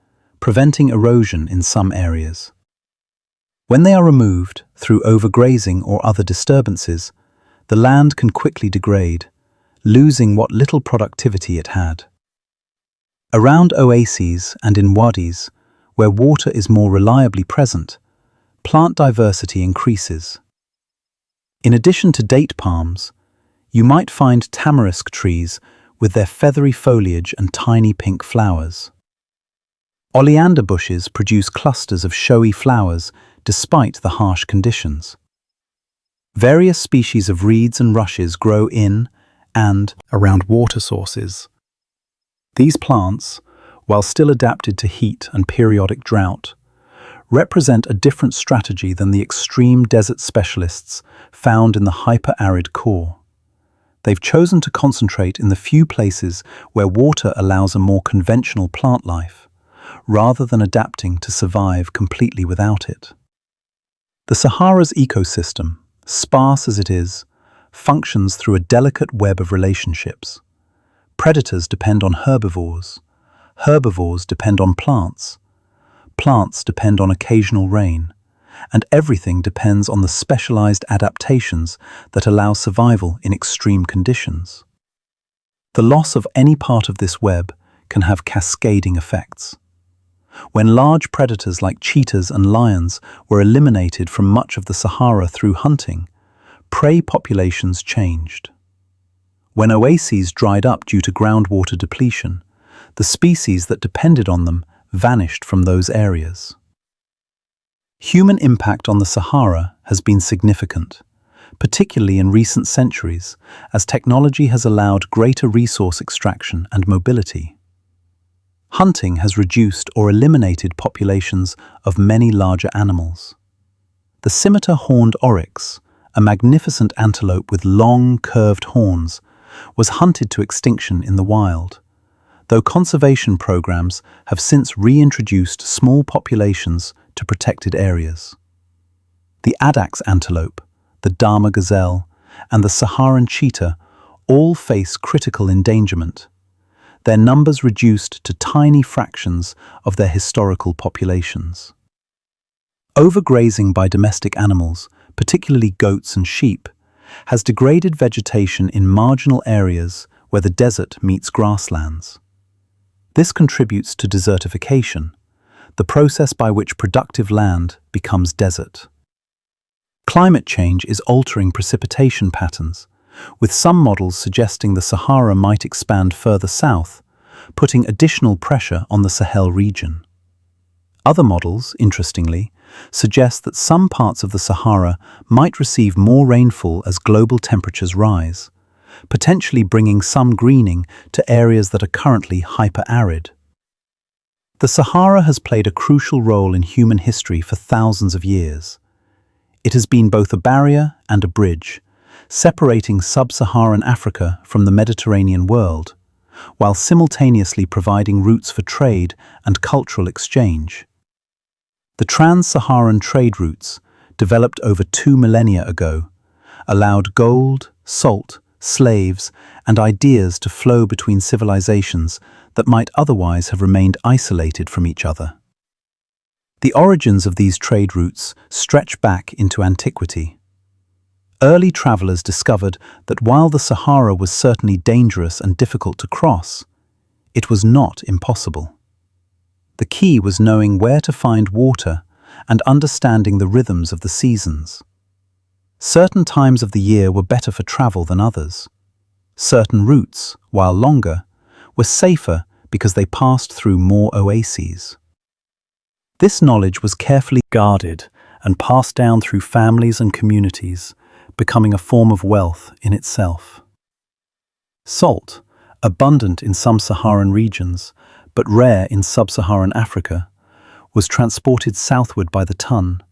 preventing erosion in some areas. When they are removed through overgrazing or other disturbances, the land can quickly degrade, losing what little productivity it had. Around oases and in wadis, where water is more reliably present, plant diversity increases. In addition to date palms, you might find tamarisk trees with their feathery foliage and tiny pink flowers. Oleander bushes produce clusters of showy flowers despite the harsh conditions. Various species of reeds and rushes grow in and around water sources. These plants, while still adapted to heat and periodic drought, represent a different strategy than the extreme desert specialists found in the hyper-arid core. They've chosen to concentrate in the few places where water allows a more conventional plant life, rather than adapting to survive completely without it. The Sahara's ecosystem, sparse as it is, functions through a delicate web of relationships. Predators depend on herbivores depend on plants depend on occasional rain, and everything depends on the specialized adaptations that allow survival in extreme conditions. The loss of any part of this web can have cascading effects. When large predators like cheetahs and lions were eliminated from much of the Sahara through hunting, prey populations changed. When oases dried up due to groundwater depletion, the species that depended on them vanished from those areas. Human impact on the Sahara has been significant, particularly in recent centuries, as technology has allowed greater resource extraction and mobility. Hunting has reduced or eliminated populations of many larger animals. The scimitar-horned oryx, a magnificent antelope with long, curved horns, was hunted to extinction in the wild. though conservation programs have since reintroduced small populations to protected areas. The addax antelope, the Dama gazelle, and the Saharan cheetah all face critical endangerment, their numbers reduced to tiny fractions of their historical populations. Overgrazing by domestic animals, particularly goats and sheep, has degraded vegetation in marginal areas where the desert meets grasslands. This contributes to desertification, the process by which productive land becomes desert. Climate change is altering precipitation patterns, with some models suggesting the Sahara might expand further south, putting additional pressure on the Sahel region. Other models, interestingly, suggest that some parts of the Sahara might receive more rainfall as global temperatures rise, potentially bringing some greening to areas that are currently hyper-arid. The Sahara has played a crucial role in human history for thousands of years. It has been both a barrier and a bridge, separating sub-Saharan Africa from the Mediterranean world, while simultaneously providing routes for trade and cultural exchange. The trans-Saharan trade routes, developed over 2 millennia ago, allowed gold, salt, slaves, and ideas to flow between civilizations that might otherwise have remained isolated from each other. The origins of these trade routes stretch back into antiquity. Early travelers discovered that while the Sahara was certainly dangerous and difficult to cross, it was not impossible. The key was knowing where to find water and understanding the rhythms of the seasons. Certain times of the year were better for travel than others. Certain routes, while longer, were safer because they passed through more oases. This knowledge was carefully guarded and passed down through families and communities, becoming a form of wealth in itself. Salt, abundant in some Saharan regions, but rare in sub-Saharan Africa, was transported southward by the ton,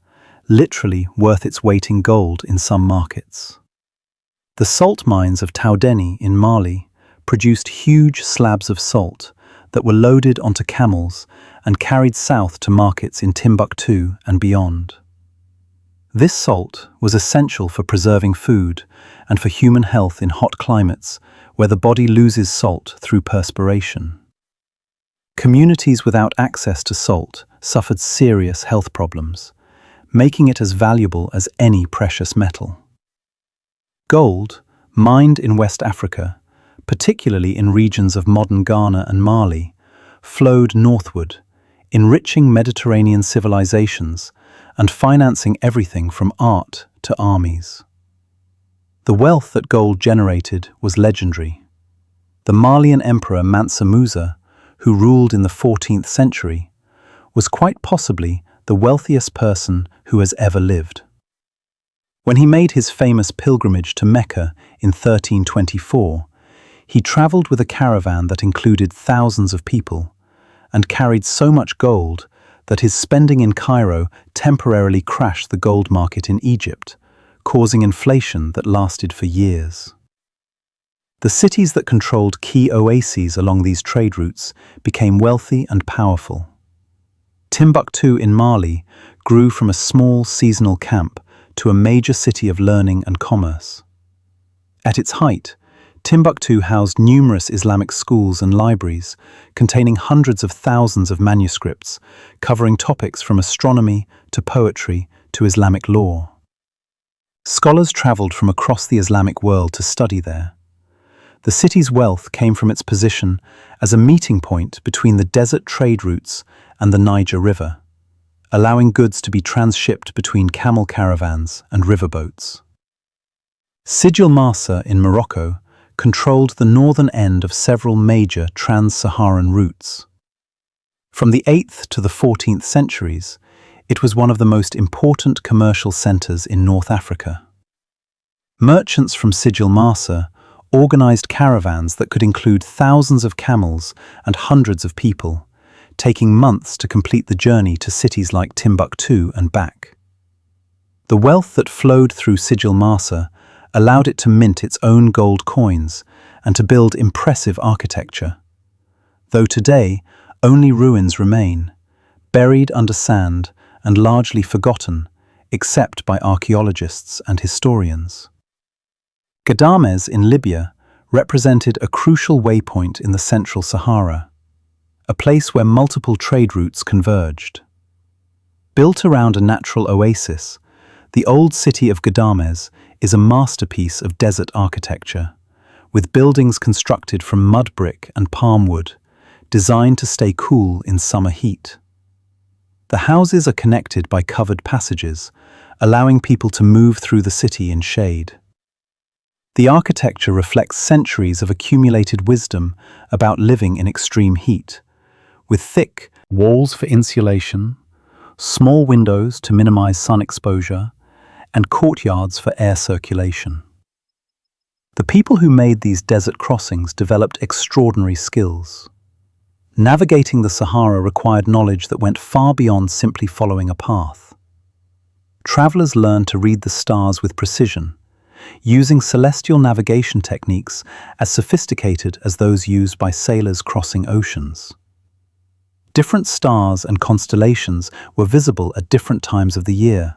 literally worth its weight in gold in some markets. The salt mines of Taudeni in Mali produced huge slabs of salt that were loaded onto camels and carried south to markets in Timbuktu and beyond. This salt was essential for preserving food and for human health in hot climates where the body loses salt through perspiration. Communities without access to salt suffered serious health problems, making it as valuable as any precious metal. Gold, mined in West Africa, particularly in regions of modern Ghana and Mali, flowed northward, enriching Mediterranean civilizations and financing everything from art to armies. The wealth that gold generated was legendary. The Malian emperor Mansa Musa, who ruled in the 14th century, was quite possibly the wealthiest person who has ever lived. When he made his famous pilgrimage to Mecca in 1324, he traveled with a caravan that included thousands of people and carried so much gold that his spending in Cairo temporarily crashed the gold market in Egypt, causing inflation that lasted for years. The cities that controlled key oases along these trade routes became wealthy and powerful. Timbuktu in Mali grew from a small seasonal camp to a major city of learning and commerce. At its height, Timbuktu housed numerous Islamic schools and libraries containing hundreds of thousands of manuscripts covering topics from astronomy to poetry to Islamic law. Scholars traveled from across the Islamic world to study there. The city's wealth came from its position as a meeting point between the desert trade routes and the Niger River, allowing goods to be transshipped between camel caravans and riverboats. Sijil Massa in Morocco controlled the northern end of several major trans-Saharan routes. From the 8th to the 14th centuries, it was one of the most important commercial centers in North Africa. Merchants from Sijil Massa organized caravans that could include thousands of camels and hundreds of people, taking months to complete the journey to cities like Timbuktu and back. The wealth that flowed through Sijil Massa allowed it to mint its own gold coins and to build impressive architecture. though today only ruins remain, buried under sand and largely forgotten, except by archaeologists and historians. Ghadames in Libya represented a crucial waypoint in the central Sahara, a place where multiple trade routes converged. Built around a natural oasis, the old city of Ghadames is a masterpiece of desert architecture, with buildings constructed from mud brick and palm wood, designed to stay cool in summer heat. The houses are connected by covered passages, allowing people to move through the city in shade. The architecture reflects centuries of accumulated wisdom about living in extreme heat, with thick walls for insulation, small windows to minimize sun exposure, and courtyards for air circulation. The people who made these desert crossings developed extraordinary skills. Navigating the Sahara required knowledge that went far beyond simply following a path. Travelers learned to read the stars with precision, using celestial navigation techniques as sophisticated as those used by sailors crossing oceans. Different stars and constellations were visible at different times of the year,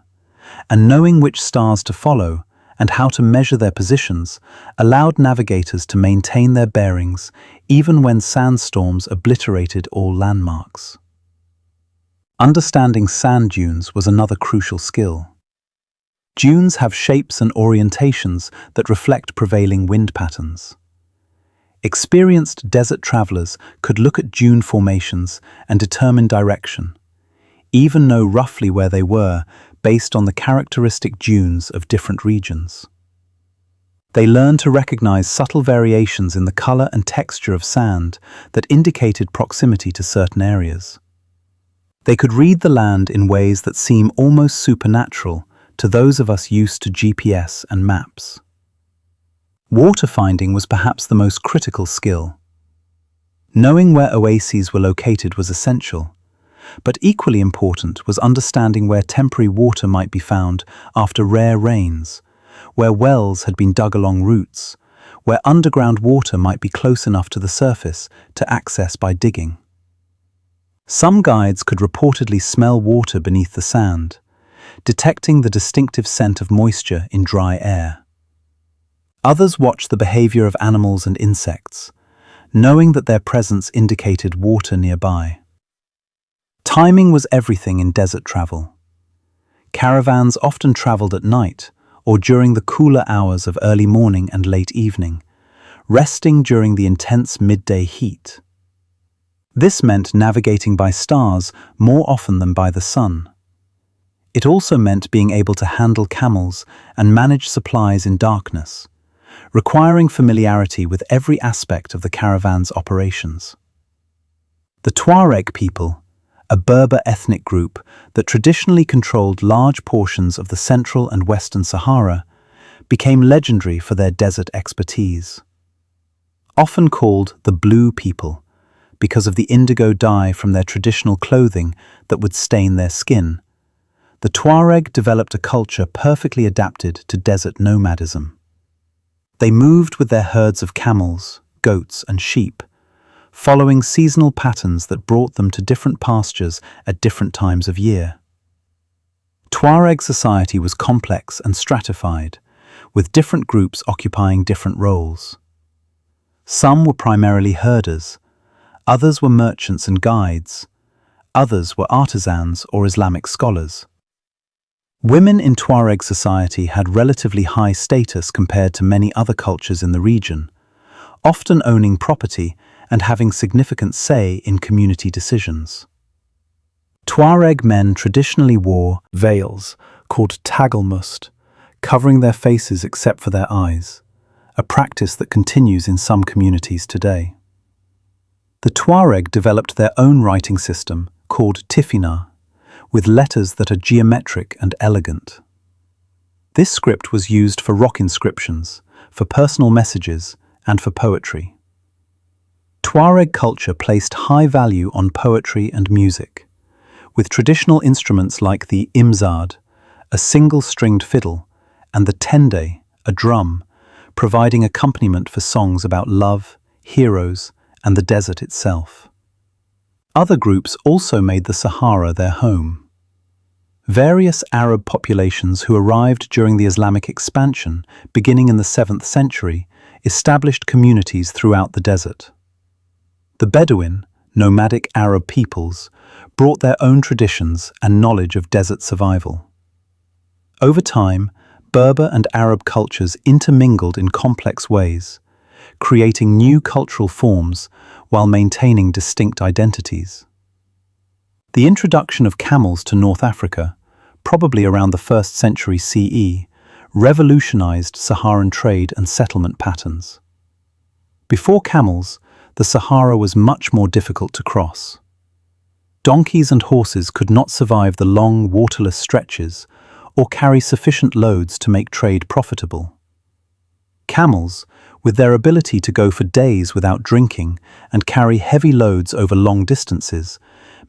and knowing which stars to follow and how to measure their positions allowed navigators to maintain their bearings even when sandstorms obliterated all landmarks. Understanding sand dunes was another crucial skill. Dunes have shapes and orientations that reflect prevailing wind patterns. Experienced desert travelers could look at dune formations and determine direction, even know roughly where they were based on the characteristic dunes of different regions. They learned to recognize subtle variations in the color and texture of sand that indicated proximity to certain areas. They could read the land in ways that seem almost supernatural to those of us used to GPS and maps. Water finding was perhaps the most critical skill. Knowing where oases were located was essential, but equally important was understanding where temporary water might be found after rare rains, where wells had been dug along routes, where underground water might be close enough to the surface to access by digging. Some guides could reportedly smell water beneath the sand, detecting the distinctive scent of moisture in dry air. Others watched the behavior of animals and insects, knowing that their presence indicated water nearby. Timing was everything in desert travel. Caravans often traveled at night or during the cooler hours of early morning and late evening, resting during the intense midday heat. This meant navigating by stars more often than by the sun. It also meant being able to handle camels and manage supplies in darkness, requiring familiarity with every aspect of the caravan's operations. The Tuareg people, a Berber ethnic group that traditionally controlled large portions of the central and western Sahara, became legendary for their desert expertise. Often called the Blue People because of the indigo dye from their traditional clothing that would stain their skin, the Tuareg developed a culture perfectly adapted to desert nomadism. They moved with their herds of camels, goats, and sheep, following seasonal patterns that brought them to different pastures at different times of year. Tuareg society was complex and stratified, with different groups occupying different roles. Some were primarily herders, others were merchants and guides, others were artisans or Islamic scholars. Women in Tuareg society had relatively high status compared to many other cultures in the region, often owning property and having significant say in community decisions. Tuareg men traditionally wore veils called tagelmust, covering their faces except for their eyes, a practice that continues in some communities today. The Tuareg developed their own writing system called tifina, with letters that are geometric and elegant. This script was used for rock inscriptions, for personal messages, and for poetry. Tuareg culture placed high value on poetry and music, with traditional instruments like the imzad, a single-stringed fiddle, and the tende, a drum, providing accompaniment for songs about love, heroes, and the desert itself. Other groups also made the Sahara their home. Various Arab populations who arrived during the Islamic expansion, beginning in the 7th century, established communities throughout the desert. The Bedouin, nomadic Arab peoples, brought their own traditions and knowledge of desert survival. Over time, Berber and Arab cultures intermingled in complex ways, creating new cultural forms while maintaining distinct identities. The introduction of camels to North Africa, probably around the 1st century CE, revolutionized Saharan trade and settlement patterns. Before camels, the Sahara was much more difficult to cross. Donkeys and horses could not survive the long, waterless stretches or carry sufficient loads to make trade profitable. Camels, with their ability to go for days without drinking and carry heavy loads over long distances,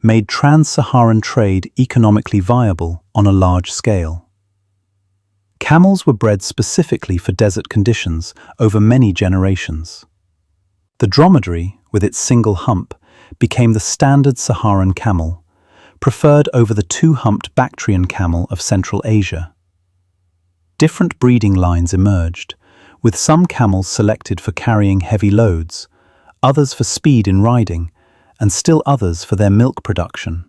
made trans-Saharan trade economically viable on a large scale. Camels were bred specifically for desert conditions over many generations. The dromedary, with its single hump, became the standard Saharan camel, preferred over the two-humped Bactrian camel of Central Asia. Different breeding lines emerged, with some camels selected for carrying heavy loads, others for speed in riding, and still others for their milk production.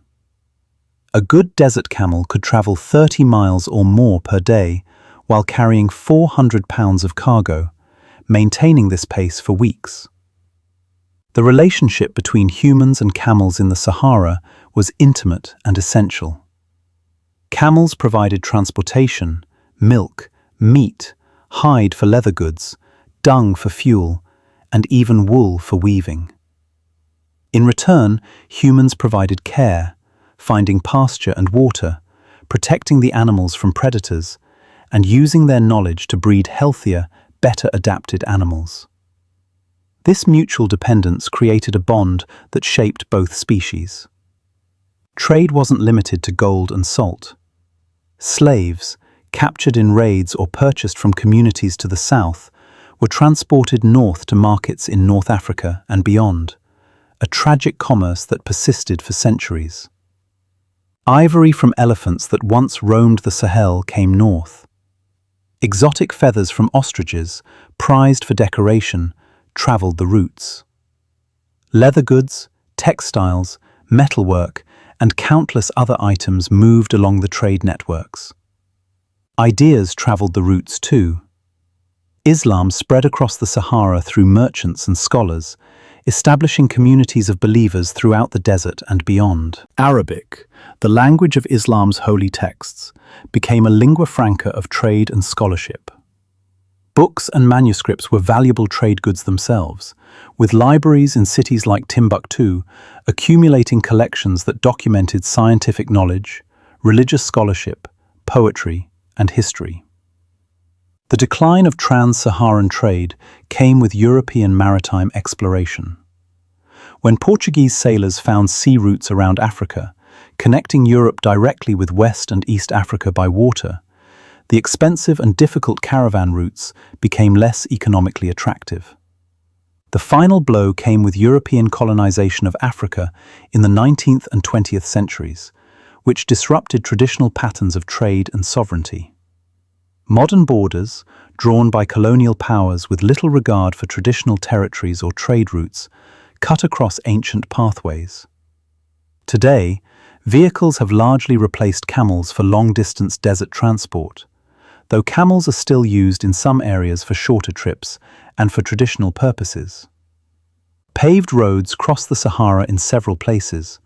A good desert camel could travel 30 miles or more per day while carrying 400 pounds of cargo, maintaining this pace for weeks. The relationship between humans and camels in the Sahara was intimate and essential. Camels provided transportation, milk, meat, hide for leather goods, dung for fuel, and even wool for weaving. In return, humans provided care, finding pasture and water, protecting the animals from predators, and using their knowledge to breed healthier, better adapted animals. This mutual dependence created a bond that shaped both species. Trade wasn't limited to gold and salt. Slaves, captured in raids or purchased from communities to the south, were transported north to markets in North Africa and beyond, a tragic commerce that persisted for centuries. Ivory from elephants that once roamed the Sahel came north. Exotic feathers from ostriches, prized for decoration, traveled the routes. Leather goods, textiles, metalwork, and countless other items moved along the trade networks. Ideas traveled the routes too. Islam spread across the Sahara through merchants and scholars, establishing communities of believers throughout the desert and beyond. Arabic, the language of Islam's holy texts, became a lingua franca of trade and scholarship. Books and manuscripts were valuable trade goods themselves, with libraries in cities like Timbuktu accumulating collections that documented scientific knowledge, religious scholarship, poetry, and history. The decline of trans-Saharan trade came with European maritime exploration. When Portuguese sailors found sea routes around Africa, connecting Europe directly with West and East Africa by water, the expensive and difficult caravan routes became less economically attractive. The final blow came with European colonization of Africa in the 19th and 20th centuries, which disrupted traditional patterns of trade and sovereignty. Modern borders, drawn by colonial powers with little regard for traditional territories or trade routes, cut across ancient pathways. Today, vehicles have largely replaced camels for long-distance desert transport, though camels are still used in some areas for shorter trips and for traditional purposes. Paved roads cross the Sahara in several places,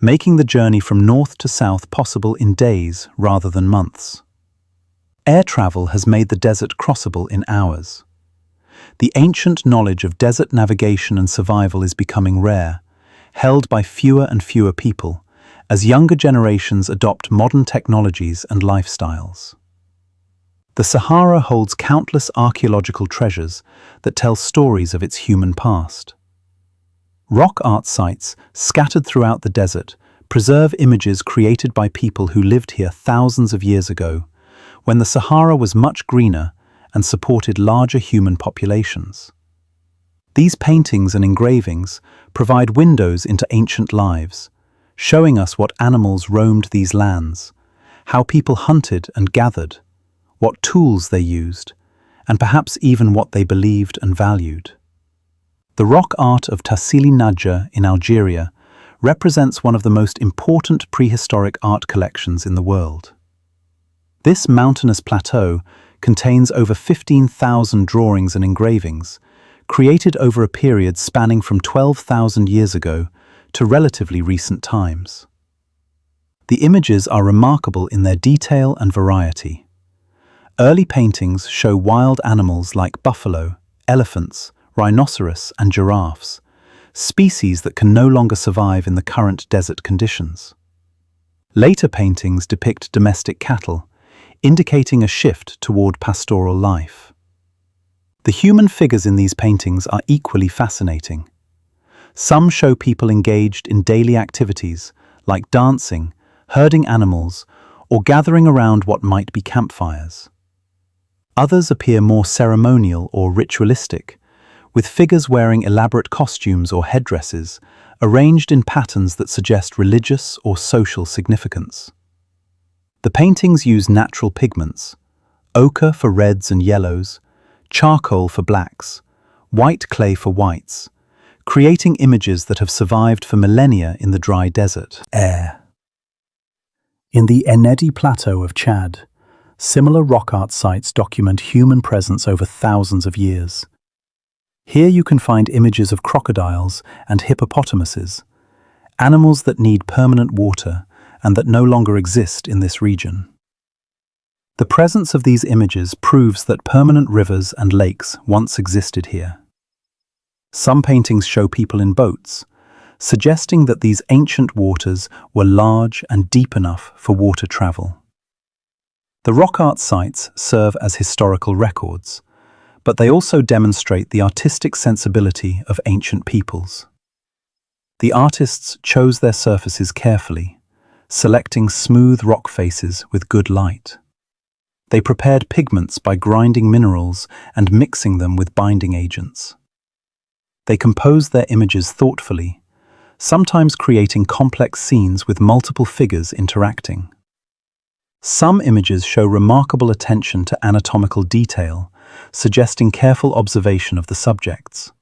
making the journey from north to south possible in days rather than months. Air travel has made the desert crossable in hours. The ancient knowledge of desert navigation and survival is becoming rare, held by fewer and fewer people, as younger generations adopt modern technologies and lifestyles. The Sahara holds countless archaeological treasures that tell stories of its human past. Rock art sites scattered throughout the desert preserve images created by people who lived here thousands of years ago, when the Sahara was much greener and supported larger human populations. These paintings and engravings provide windows into ancient lives, showing us what animals roamed these lands, how people hunted and gathered, what tools they used, and perhaps even what they believed and valued. The rock art of Tassili Nadja in Algeria represents one of the most important prehistoric art collections in the world. This mountainous plateau contains over 15,000 drawings and engravings, created over a period spanning from 12,000 years ago to relatively recent times. The images are remarkable in their detail and variety. Early paintings show wild animals like buffalo, elephants, rhinoceros, and giraffes, species that can no longer survive in the current desert conditions. Later paintings depict domestic cattle, indicating a shift toward pastoral life. The human figures in these paintings are equally fascinating. Some show people engaged in daily activities like dancing, herding animals, or gathering around what might be campfires. Others appear more ceremonial or ritualistic, with figures wearing elaborate costumes or headdresses arranged in patterns that suggest religious or social significance. The paintings use natural pigments, ochre for reds and yellows, charcoal for blacks, white clay for whites, creating images that have survived for millennia in the dry desert. In the Ennedi Plateau of Chad, similar rock art sites document human presence over thousands of years. Here you can find images of crocodiles and hippopotamuses, animals that need permanent water and that no longer exist in this region. The presence of these images proves that permanent rivers and lakes once existed here. Some paintings show people in boats, suggesting that these ancient waters were large and deep enough for water travel. The rock art sites serve as historical records, but they also demonstrate the artistic sensibility of ancient peoples. The artists chose their surfaces carefully, selecting smooth rock faces with good light. They prepared pigments by grinding minerals and mixing them with binding agents. They composed their images thoughtfully, sometimes creating complex scenes with multiple figures interacting. Some images show remarkable attention to anatomical detail, suggesting careful observation of the subjects.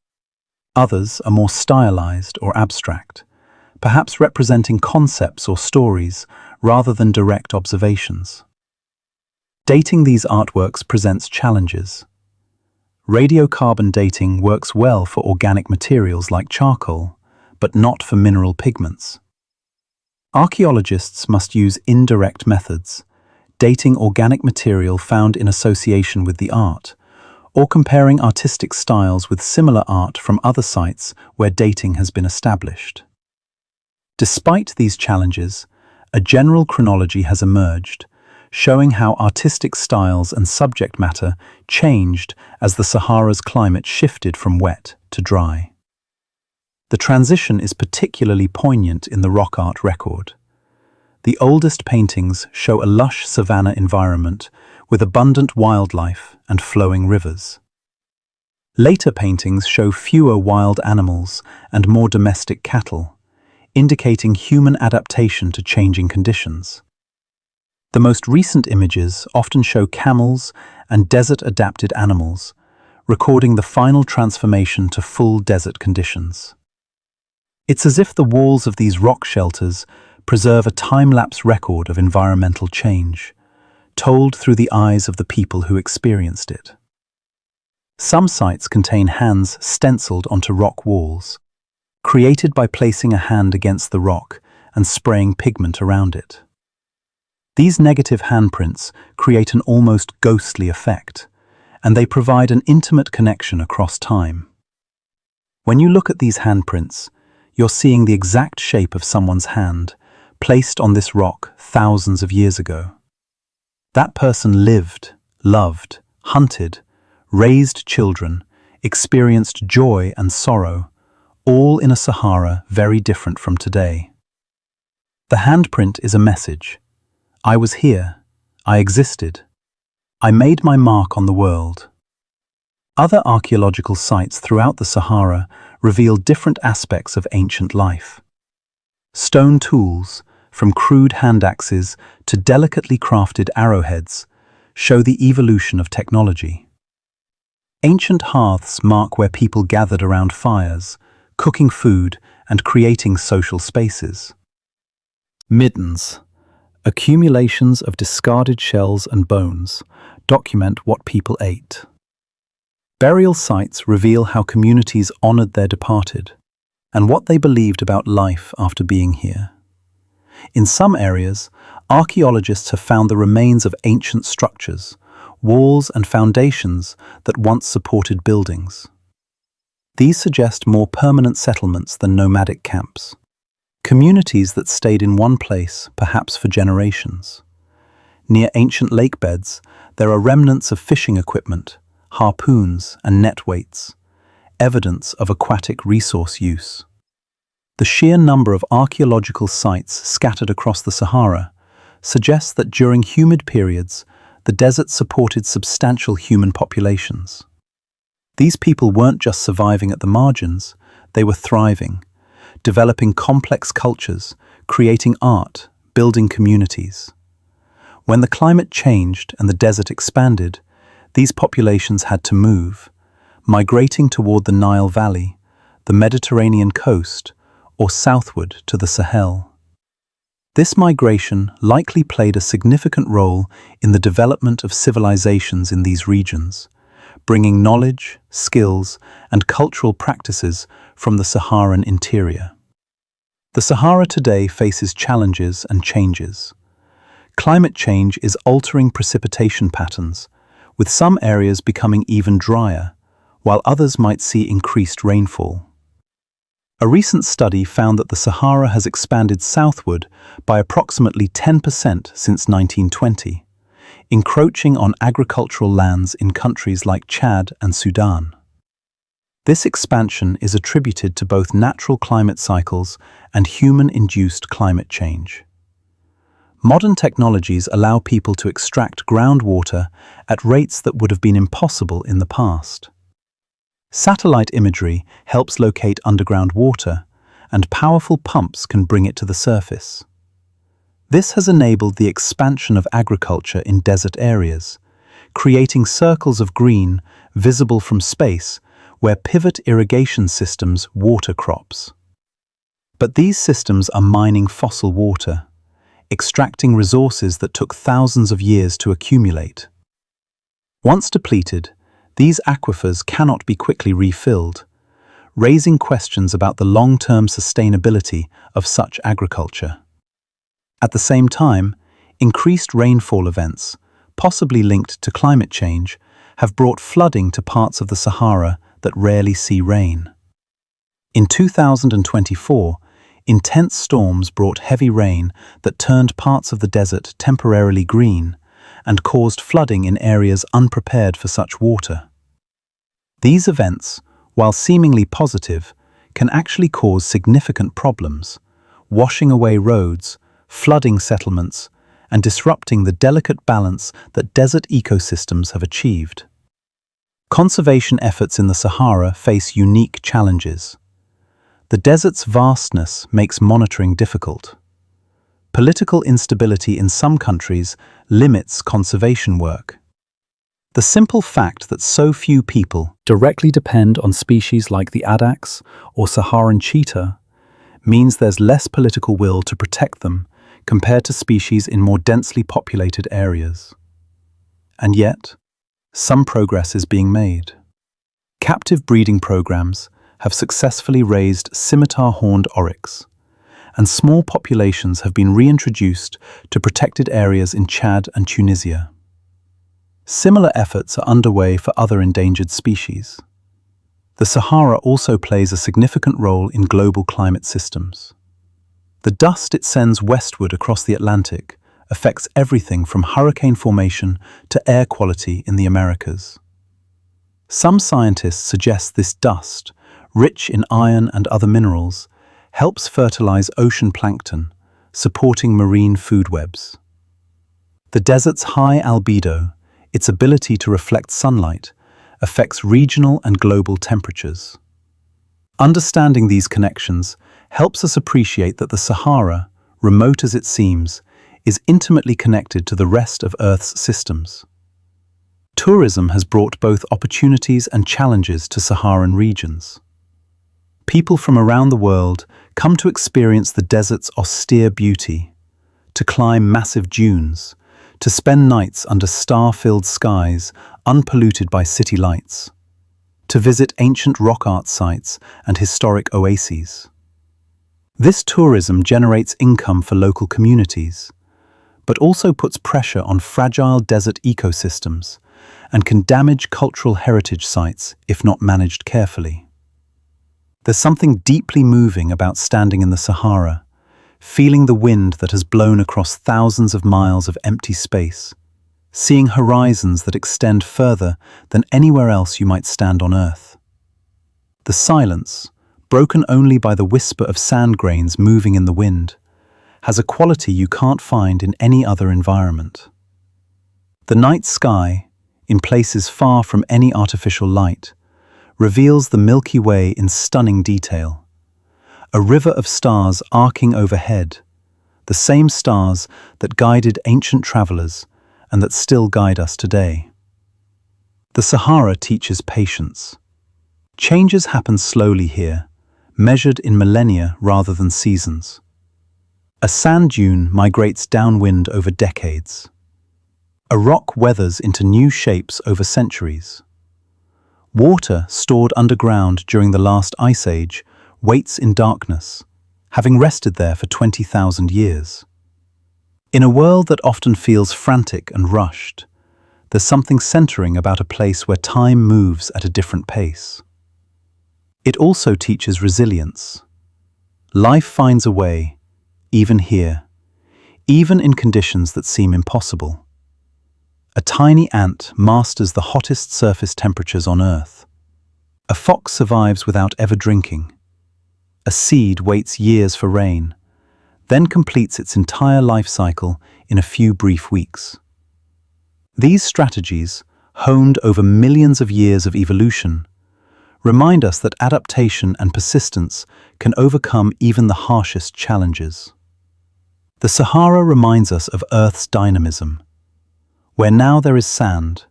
Others are more stylized or abstract, perhaps representing concepts or stories rather than direct observations. Dating these artworks presents challenges. Radiocarbon dating works well for organic materials like charcoal, but not for mineral pigments. Archaeologists must use indirect methods, dating organic material found in association with the art, or comparing artistic styles with similar art from other sites where dating has been established. Despite these challenges, a general chronology has emerged, showing how artistic styles and subject matter changed as the Sahara's climate shifted from wet to dry. The transition is particularly poignant in the rock art record. The oldest paintings show a lush savanna environment with abundant wildlife and flowing rivers. Later paintings show fewer wild animals and more domestic cattle, indicating human adaptation to changing conditions. The most recent images often show camels and desert-adapted animals, recording the final transformation to full desert conditions. It's as if the walls of these rock shelters preserve a time-lapse record of environmental change, told through the eyes of the people who experienced it. Some sites contain hands stenciled onto rock walls, created by placing a hand against the rock and spraying pigment around it. These negative handprints create an almost ghostly effect, and they provide an intimate connection across time. When you look at these handprints, you're seeing the exact shape of someone's hand placed on this rock thousands of years ago. That person lived, loved, hunted, raised children, experienced joy and sorrow, all in a Sahara very different from today. The handprint is a message. I was here. I existed. I made my mark on the world. Other archaeological sites throughout the Sahara reveal different aspects of ancient life. Stone tools, from crude hand axes to delicately crafted arrowheads, show the evolution of technology. Ancient hearths mark where people gathered around fires, cooking food and creating social spaces. Middens, accumulations of discarded shells and bones, document what people ate. Burial sites reveal how communities honored their departed and what they believed about life after being here. In some areas, archaeologists have found the remains of ancient structures, walls and foundations that once supported buildings. These suggest more permanent settlements than nomadic camps, communities that stayed in one place, perhaps for generations. Near ancient lake beds, there are remnants of fishing equipment, harpoons and net weights, evidence of aquatic resource use. The sheer number of archaeological sites scattered across the Sahara suggests that during humid periods, the desert supported substantial human populations. These people weren't just surviving at the margins, they were thriving, developing complex cultures, creating art, building communities. When the climate changed and the desert expanded, these populations had to move, migrating toward the Nile Valley, the Mediterranean coast, or southward to the Sahel. This migration likely played a significant role in the development of civilizations in these regions, bringing knowledge, skills, and cultural practices from the Saharan interior. The Sahara today faces challenges and changes. Climate change is altering precipitation patterns, with some areas becoming even drier, while others might see increased rainfall. A recent study found that the Sahara has expanded southward by approximately 10% since 1920, encroaching on agricultural lands in countries like Chad and Sudan. This expansion is attributed to both natural climate cycles and human-induced climate change. Modern technologies allow people to extract groundwater at rates that would have been impossible in the past. Satellite imagery helps locate underground water, and powerful pumps can bring it to the surface. This has enabled the expansion of agriculture in desert areas, creating circles of green visible from space where pivot irrigation systems water crops. But these systems are mining fossil water, extracting resources that took thousands of years to accumulate. Once depleted, these aquifers cannot be quickly refilled, raising questions about the long-term sustainability of such agriculture. At the same time, increased rainfall events, possibly linked to climate change, have brought flooding to parts of the Sahara that rarely see rain. In 2024, intense storms brought heavy rain that turned parts of the desert temporarily green and caused flooding in areas unprepared for such water. These events, while seemingly positive, can actually cause significant problems, washing away roads, flooding settlements, and disrupting the delicate balance that desert ecosystems have achieved. Conservation efforts in the Sahara face unique challenges. The desert's vastness makes monitoring difficult. Political instability in some countries limits conservation work. The simple fact that so few people directly depend on species like the addax or Saharan cheetah means there's less political will to protect them compared to species in more densely populated areas. And yet, some progress is being made. Captive breeding programs have successfully raised scimitar-horned oryx, and small populations have been reintroduced to protected areas in Chad and Tunisia. Similar efforts are underway for other endangered species. The Sahara also plays a significant role in global climate systems. The dust it sends westward across the Atlantic affects everything from hurricane formation to air quality in the Americas. Some scientists suggest this dust, rich in iron and other minerals, helps fertilize ocean plankton, supporting marine food webs. The desert's high albedo, its ability to reflect sunlight, affects regional and global temperatures. Understanding these connections helps us appreciate that the Sahara, remote as it seems, is intimately connected to the rest of Earth's systems. Tourism has brought both opportunities and challenges to Saharan regions. People from around the world come to experience the desert's austere beauty, to climb massive dunes, to spend nights under star-filled skies unpolluted by city lights, to visit ancient rock art sites and historic oases. This tourism generates income for local communities, but also puts pressure on fragile desert ecosystems and can damage cultural heritage sites if not managed carefully. There's something deeply moving about standing in the Sahara, feeling the wind that has blown across thousands of miles of empty space, seeing horizons that extend further than anywhere else you might stand on Earth. The silence, broken only by the whisper of sand grains moving in the wind, has a quality you can't find in any other environment. The night sky, in places far from any artificial light, reveals the Milky Way in stunning detail. A river of stars arcing overhead, the same stars that guided ancient travelers and that still guide us today. The Sahara teaches patience. Changes happen slowly here, measured in millennia rather than seasons. A sand dune migrates downwind over decades. A rock weathers into new shapes over centuries. Water stored underground during the last ice age waits in darkness, having rested there for 20,000 years. In a world that often feels frantic and rushed, there's something centering about a place where time moves at a different pace. It also teaches resilience. Life finds a way, even here, even in conditions that seem impossible. A tiny ant masters the hottest surface temperatures on Earth. A fox survives without ever drinking. A seed waits years for rain, then completes its entire life cycle in a few brief weeks. These strategies, honed over millions of years of evolution, remind us that adaptation and persistence can overcome even the harshest challenges. The Sahara reminds us of Earth's dynamism. Where now there is sand,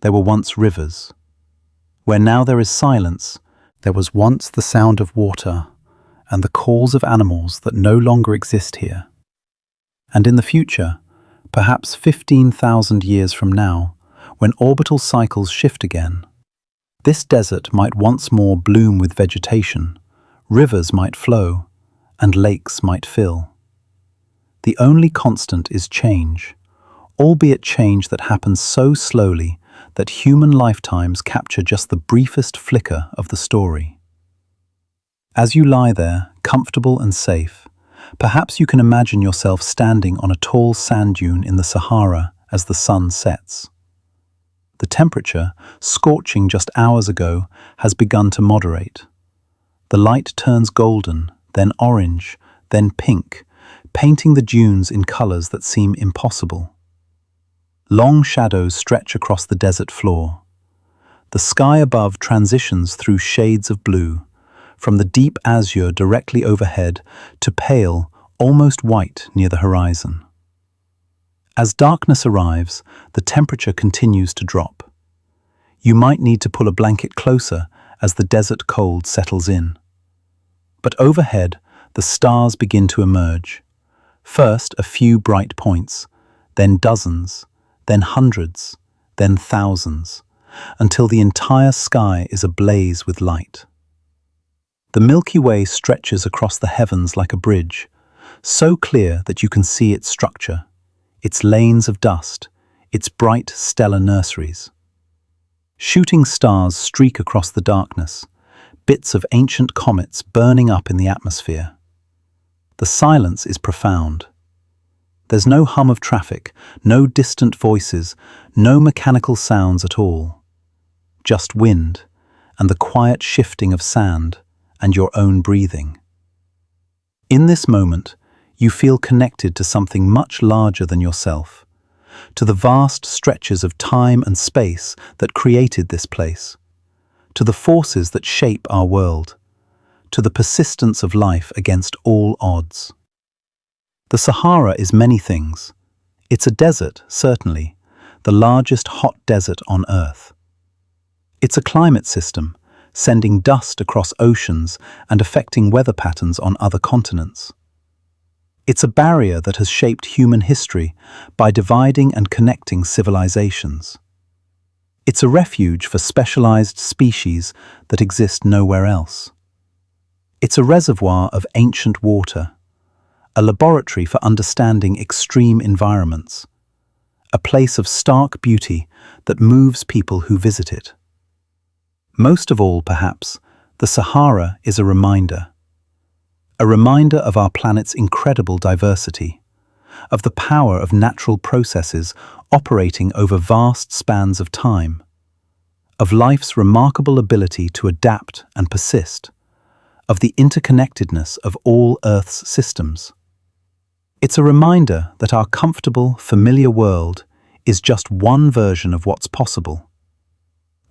there were once rivers. Where now there is silence, there was once the sound of water and the calls of animals that no longer exist here. And in the future, perhaps 15,000 years from now, when orbital cycles shift again, this desert might once more bloom with vegetation, rivers might flow, and lakes might fill. The only constant is change, albeit change that happens so slowly that human lifetimes capture just the briefest flicker of the story. As you lie there, comfortable and safe, perhaps you can imagine yourself standing on a tall sand dune in the Sahara as the sun sets. The temperature, scorching just hours ago, has begun to moderate. The light turns golden, then orange, then pink, painting the dunes in colors that seem impossible. Long shadows stretch across the desert floor. The sky above transitions through shades of blue, from the deep azure directly overhead to pale, almost white near the horizon. As darkness arrives, the temperature continues to drop. You might need to pull a blanket closer as the desert cold settles in. But overhead, the stars begin to emerge. First a few bright points, then dozens, then hundreds, then thousands, until the entire sky is ablaze with light. The Milky Way stretches across the heavens like a bridge, so clear that you can see its structure, its lanes of dust, its bright stellar nurseries. Shooting stars streak across the darkness, bits of ancient comets burning up in the atmosphere. The silence is profound. There's no hum of traffic, no distant voices, no mechanical sounds at all. Just wind, and the quiet shifting of sand, and your own breathing. In this moment, you feel connected to something much larger than yourself, to the vast stretches of time and space that created this place, to the forces that shape our world, to the persistence of life against all odds. The Sahara is many things. It's a desert, certainly, the largest hot desert on Earth. It's a climate system, sending dust across oceans and affecting weather patterns on other continents. It's a barrier that has shaped human history by dividing and connecting civilizations. It's a refuge for specialized species that exist nowhere else. It's a reservoir of ancient water, a laboratory for understanding extreme environments, a place of stark beauty that moves people who visit it. Most of all, perhaps, the Sahara is a reminder of our planet's incredible diversity, of the power of natural processes operating over vast spans of time, of life's remarkable ability to adapt and persist, of the interconnectedness of all Earth's systems. It's a reminder that our comfortable, familiar world is just one version of what's possible,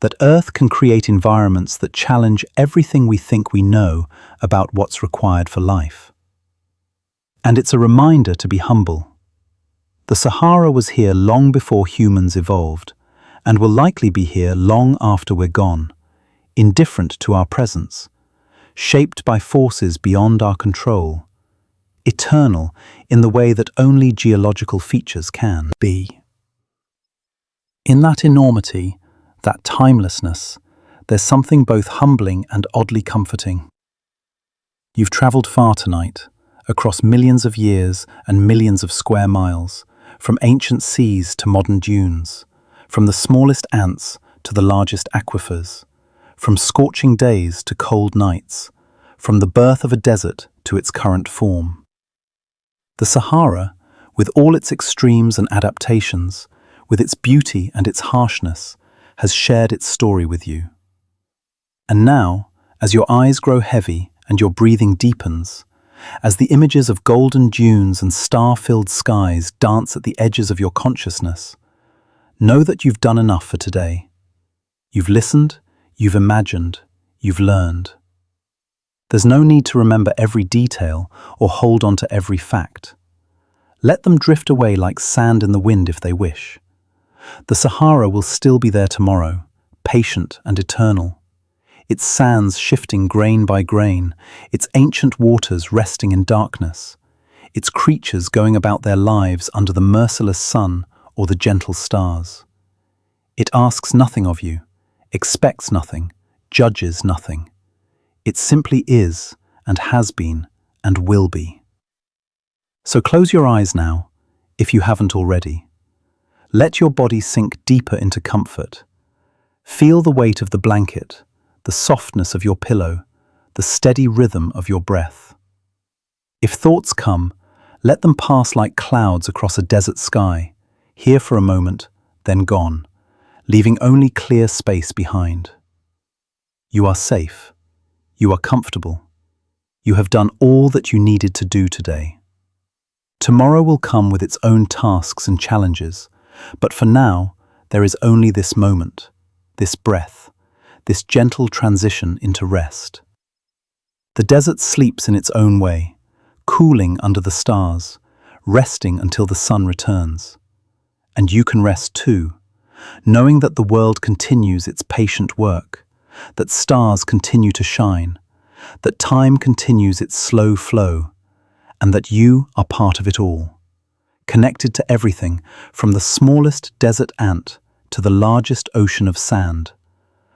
that Earth can create environments that challenge everything we think we know about what's required for life. And it's a reminder to be humble. The Sahara was here long before humans evolved, and will likely be here long after we're gone, indifferent to our presence, shaped by forces beyond our control, eternal in the way that only geological features can be. In that enormity, that timelessness, there's something both humbling and oddly comforting. You've travelled far tonight, across millions of years and millions of square miles, from ancient seas to modern dunes, from the smallest ants to the largest aquifers, from scorching days to cold nights, from the birth of a desert to its current form. The Sahara, with all its extremes and adaptations, with its beauty and its harshness, has shared its story with you. And now, as your eyes grow heavy and your breathing deepens, as the images of golden dunes and star-filled skies dance at the edges of your consciousness, know that you've done enough for today. You've listened, you've imagined, you've learned. There's no need to remember every detail or hold on to every fact. Let them drift away like sand in the wind if they wish. The Sahara will still be there tomorrow, patient and eternal. Its sands shifting grain by grain, its ancient waters resting in darkness, its creatures going about their lives under the merciless sun or the gentle stars. It asks nothing of you, expects nothing, judges nothing. It simply is and has been and will be. So close your eyes now, if you haven't already. Let your body sink deeper into comfort. Feel the weight of the blanket, the softness of your pillow, the steady rhythm of your breath. If thoughts come, let them pass like clouds across a desert sky, here for a moment, then gone, leaving only clear space behind. You are safe. You are comfortable. You have done all that you needed to do today. Tomorrow will come with its own tasks and challenges, but for now, there is only this moment, this breath, this gentle transition into rest. The desert sleeps in its own way, cooling under the stars, resting until the sun returns. And you can rest too, knowing that the world continues its patient work, that stars continue to shine, that time continues its slow flow, and that you are part of it all. Connected to everything from the smallest desert ant to the largest ocean of sand,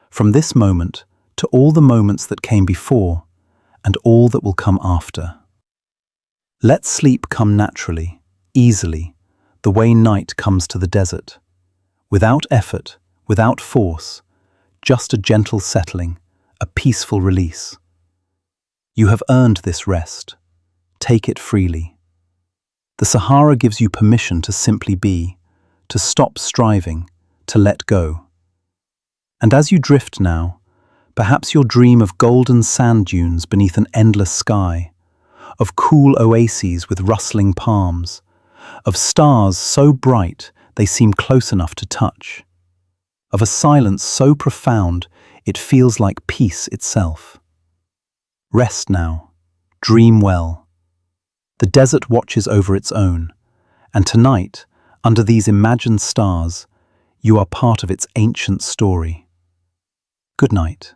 from this moment to all the moments that came before and all that will come after. Let sleep come naturally, easily, the way night comes to the desert, without effort, without force, just a gentle settling, a peaceful release. You have earned this rest. Take it freely. The Sahara gives you permission to simply be, to stop striving, to let go. And as you drift now, perhaps you'll dream of golden sand dunes beneath an endless sky, of cool oases with rustling palms, of stars so bright they seem close enough to touch. Of a silence so profound, it feels like peace itself. Rest now. Dream well. The desert watches over its own, and tonight, under these imagined stars, you are part of its ancient story. Good night.